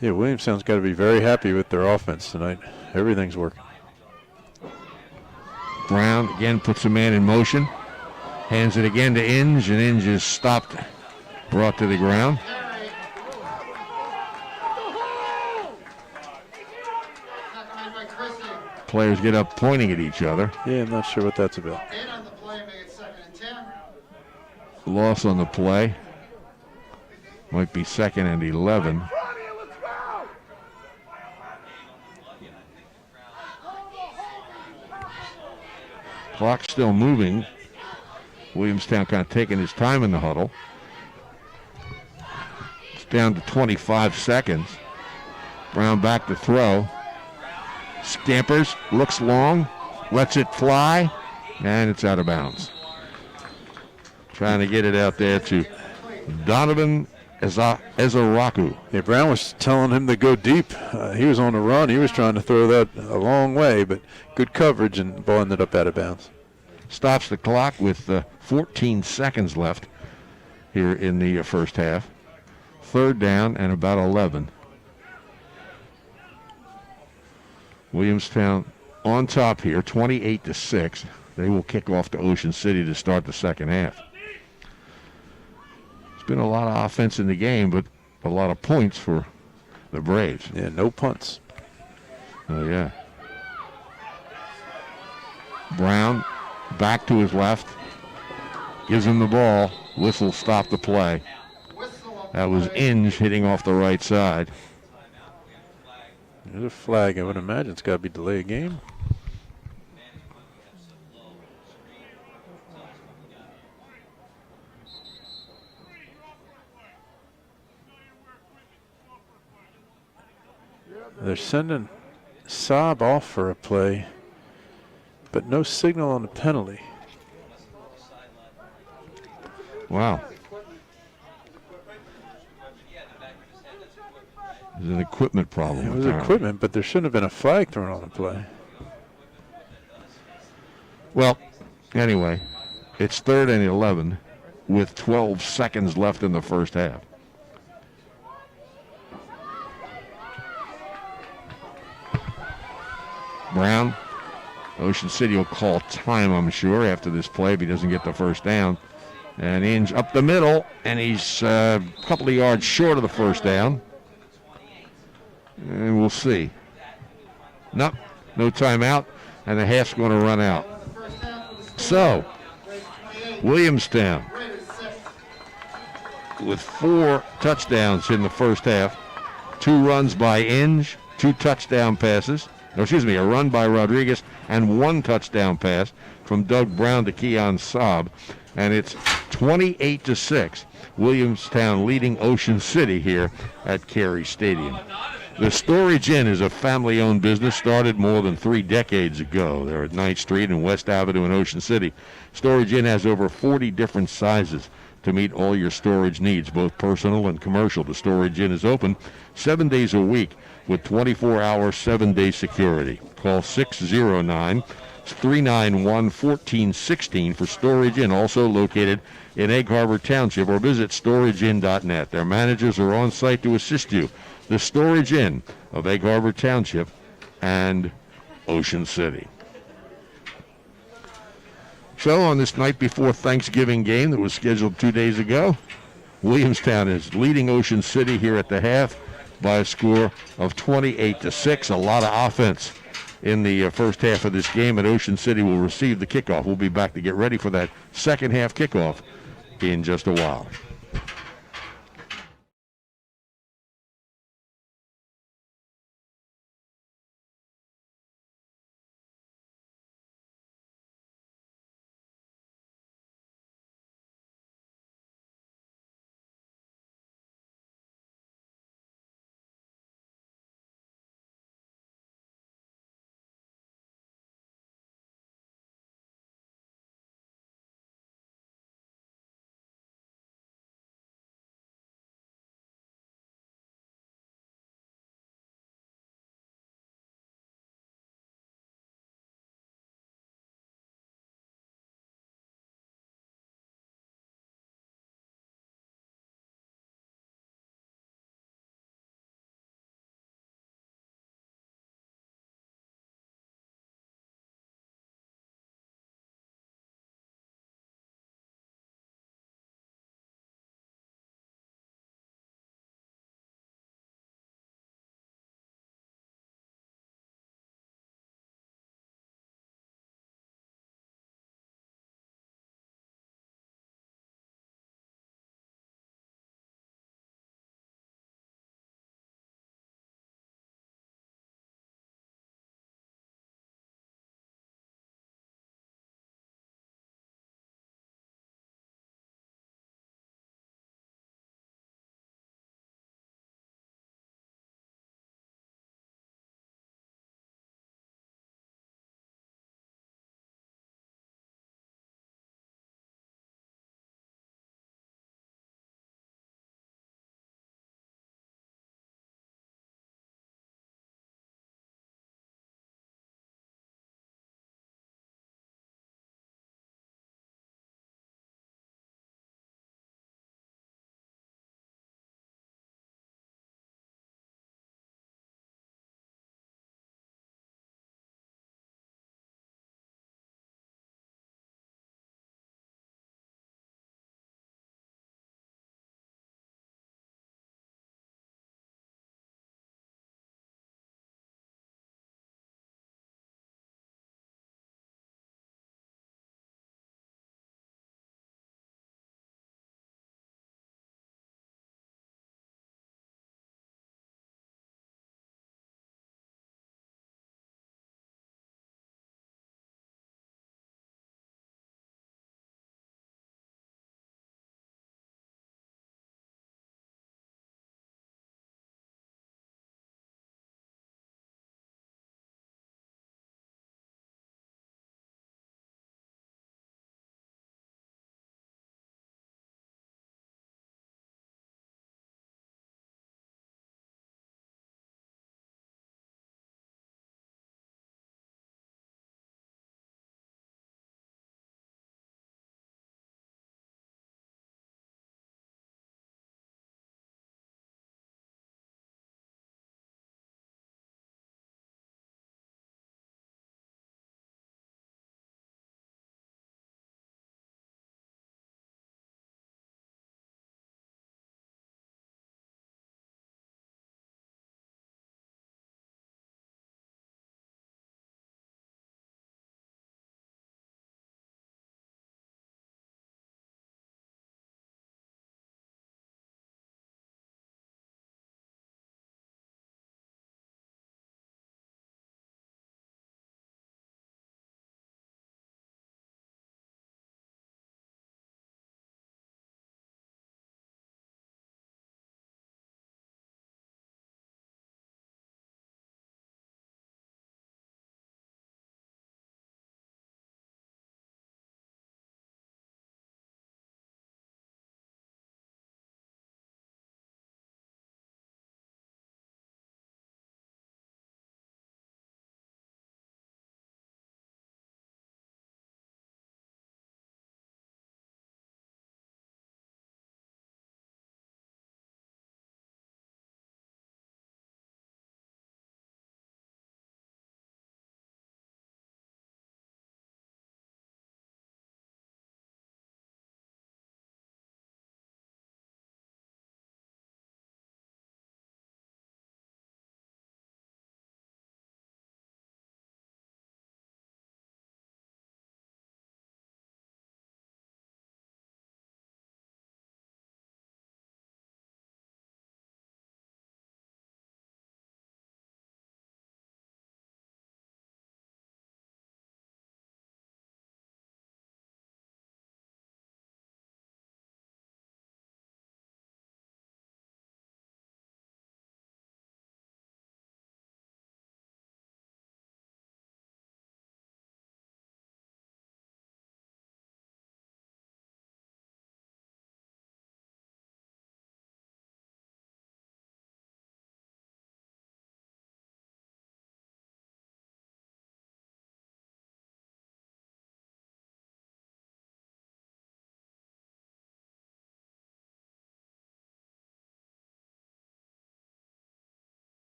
Yeah, Williamstown's got to be very happy with their offense tonight. Everything's working. Brown again puts a man in motion. Hands it again to Inge, and Inge is stopped, brought to the ground. Players get up pointing at each other. Yeah, I'm not sure what that's about. Loss on the play. Might be 2nd and 11. Clock still moving. Williamstown kind of taking his time in the huddle. It's down to 25 seconds. Brown back to throw. Scampers, looks long, lets it fly, and it's out of bounds. Trying to get it out there to Donovan Ezaraku. Yeah, Brown was telling him to go deep. He was on the run. He was trying to throw that a long way, but good coverage, and the ball ended up out of bounds. Stops the clock with 14 seconds left here in the first half. 3rd down and about 11. Williamstown on top here, 28-6. They will kick off to Ocean City to start the second half. There's been a lot of offense in the game, but a lot of points for the Braves. Yeah, no punts. Oh, yeah. Brown back to his left. Gives him the ball. Whistle stopped the play. That was Inge hitting off the right side. There's a flag. I would imagine it's got to be delay of game. They're sending Saab off for a play, but no signal on the penalty. Wow. There's an equipment problem. It was apparently. equipment, but there shouldn't have been a flag thrown on the play. Well, anyway, it's 3rd and 11 with 12 seconds left in the first half. Brown, Ocean City will call time, I'm sure, after this play if he doesn't get the first down. And Inge up the middle, and he's a couple of yards short of the first down. And we'll see. Nope, no timeout, and the half's going to run out. So, Williamstown with 4 touchdowns in the first half. 2 runs by Inge, 2 touchdown passes. No, excuse me, a run by Rodriguez and 1 touchdown pass from Doug Brown to Keon Saab. And it's 28-6. Williamstown leading Ocean City here at Carey Stadium. The Storage Inn is a family-owned business started more than 3 decades ago. They're at 9th Street and West Avenue in Ocean City. Storage Inn has over 40 different sizes to meet all your storage needs, both personal and commercial. The Storage Inn is open 7 days a week with 24-hour, 7-day security. Call 609-391-1416 for Storage Inn, also located in Egg Harbor Township, or visit storageinn.net. Their managers are on site to assist you. The Storage Inn of Egg Harbor Township and Ocean City. So on this night before Thanksgiving game that was scheduled 2 days ago, Williamstown is leading Ocean City here at the half by a score of 28-6. A lot of offense in the first half of this game, and Ocean City will receive the kickoff. We'll be back to get ready for that second half kickoff in just a while.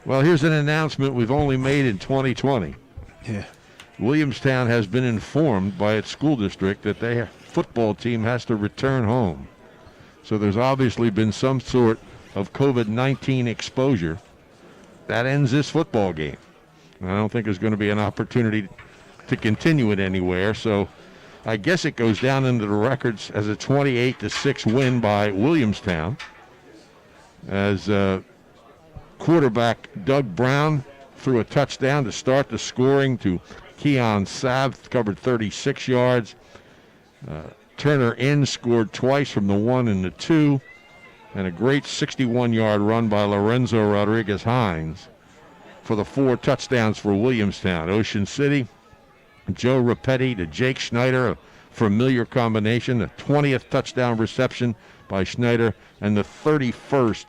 Well, here's an announcement we've only made in 2020. Yeah. Williamstown has been informed by its school district that their football team has to return home. So there's obviously been some sort of COVID-19 exposure. That ends this football game. I don't think there's going to be an opportunity to continue it anywhere. So I guess it goes down into the records as a 28-6 win by Williamstown, as quarterback Doug Brown threw a touchdown to start the scoring to Keon Sav, covered 36 yards. Turner Inn scored twice from the 1 and the 2, and a great 61-yard run by Lorenzo Rodriguez-Hines for the 4 touchdowns for Williamstown. Ocean City, Joe Rapetti to Jake Schneider, a familiar combination, the 20th touchdown reception by Schneider, and the 31st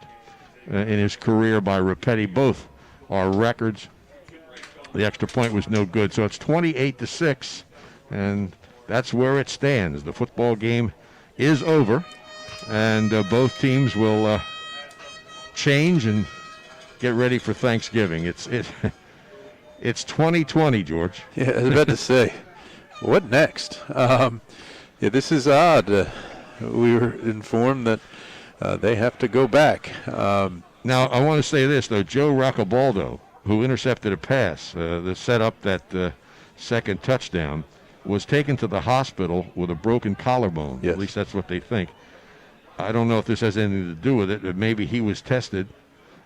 in his career by Rapetti. Both are records. The extra point was no good, so it's 28-6, and that's where it stands. The football game is over, and both teams will change and get ready for Thanksgiving. It's 2020, George. Yeah, I was about to say, what next? Yeah, this is odd. We were informed that they have to go back. Now, I want to say this, though. Joe Roccabaldo, who intercepted a pass that set up that second touchdown, was taken to the hospital with a broken collarbone. Yes. At least that's what they think. I don't know if this has anything to do with it, but maybe he was tested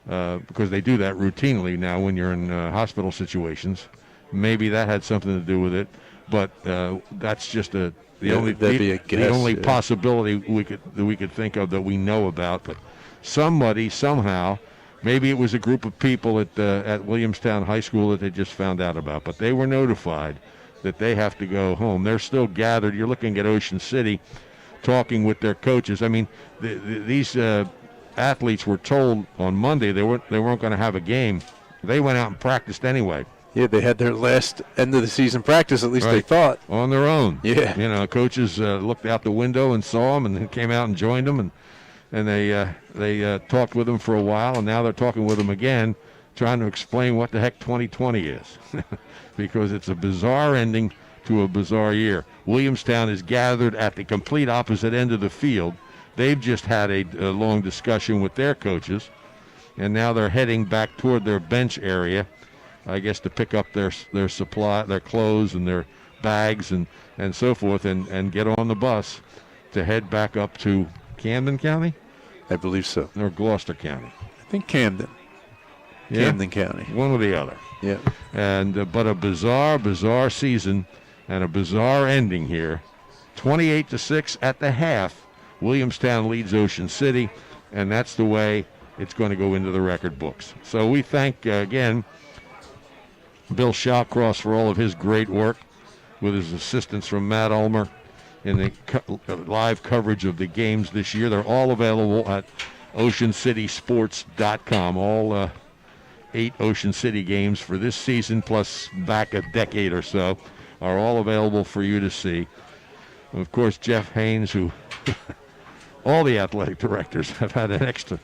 because they do that routinely now when you're in hospital situations. Maybe that had something to do with it, but that's just the only possibility we could think of that we know about. But somebody somehow, maybe it was a group of people at Williamstown High School that they just found out about, but they were notified that they have to go home. They're still gathered. You're looking at Ocean City talking with their coaches. I mean, these athletes were told on Monday they weren't going to have a game. They went out and practiced anyway. Yeah, they had their last end of the season practice, at least Right. They thought. On their own. Yeah. You know, coaches looked out the window and saw them and then came out and joined them, and they talked with them for a while, and now they're talking with them again, trying to explain what the heck 2020 is. Because it's a bizarre ending to a bizarre year. Williamstown is gathered at the complete opposite end of the field. They've just had a long discussion with their coaches, and now they're heading back toward their bench area, I guess, to pick up their supply, their clothes and their bags and so forth, and get on the bus to head back up to Camden County? I believe so. Or Gloucester County? I think Camden. Yeah? Camden County. One or the other. Yeah. And but a bizarre season and a bizarre ending here. 28-6 at the half. Williamstown leads Ocean City, and that's the way it's going to go into the record books. So we thank again Bill Shawcross for all of his great work with his assistance from Matt Ulmer in the live coverage of the games this year. They're all available at OceanCitySports.com. All 8 Ocean City games for this season, plus back a decade or so, are all available for you to see. And of course, Jeff Haynes, who all the athletic directors have had an extra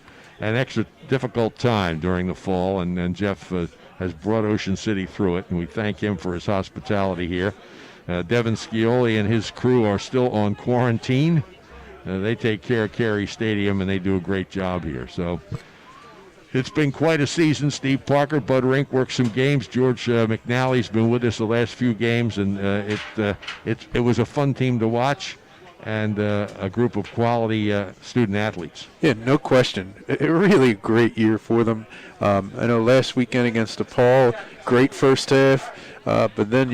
difficult time during the fall, and Jeff has brought Ocean City through it, and we thank him for his hospitality here. Devin Scioli and his crew are still on quarantine. They take care of Cary Stadium, and they do a great job here. So it's been quite a season. Steve Parker, Bud Rink worked some games. George McNally's been with us the last few games, and it was a fun team to watch, and a group of quality student athletes. Yeah, no question. A really great year for them. I know last weekend against DePaul, great first half, but then,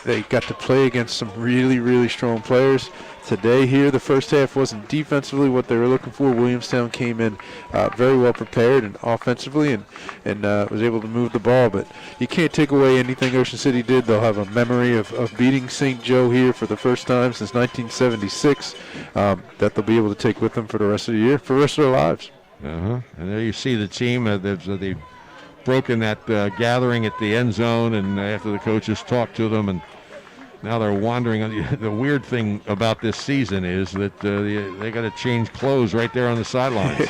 they got to play against some really, really strong players. Today here, the first half wasn't defensively what they were looking for. Williamstown came in very well prepared and offensively and was able to move the ball. But you can't take away anything Ocean City did. They'll have a memory of beating St. Joe here for the first time since 1976 that they'll be able to take with them for the rest of the year, for the rest of their lives. And there you see the team. They've broken that gathering at the end zone, and after the coaches talked to them, and now they're wandering. The weird thing about this season is that they got to change clothes right there on the sidelines,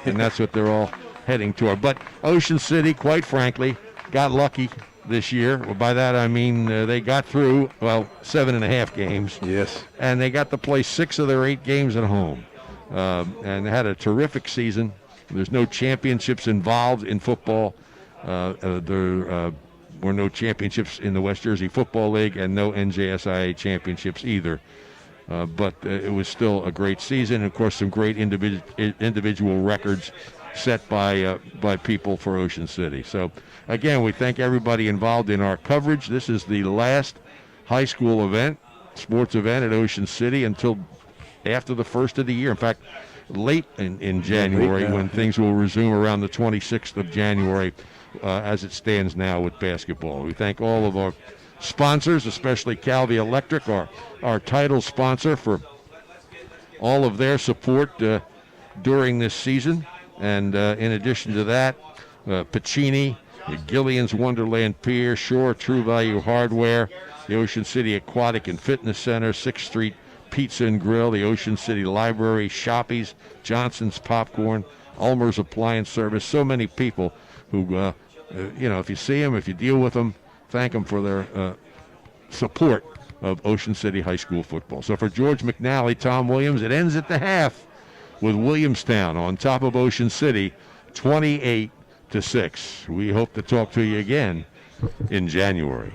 and that's what they're all heading toward. But Ocean City, quite frankly, got lucky this year. Well, by that I mean they got through, 7.5 games. Yes. And they got to play 6 of their 8 games at home. And had a terrific season. There's no championships involved in football. There were no championships in the West Jersey Football League and no NJSIA championships either. But it was still a great season. And of course, some great individual records set by people for Ocean City. So, again, we thank everybody involved in our coverage. This is the last high school event, sports event at Ocean City until after the first of the year. In fact, late in January, when things will resume around the 26th of January, as it stands now with basketball. We thank all of our sponsors, especially Calvi Electric, our title sponsor, for all of their support during this season. And in addition to that, Pacini, Gillian's Wonderland Pier, Shore True Value Hardware, the Ocean City Aquatic and Fitness Center, 6th Street Pizza and Grill, the Ocean City Library, Shoppy's, Johnson's Popcorn, Ulmer's Appliance Service. So many people who, if you see them, if you deal with them, thank them for their support of Ocean City High School football. So for George McNally, Tom Williams, it ends at the half with Williamstown on top of Ocean City, 28-6. We hope to talk to you again in January.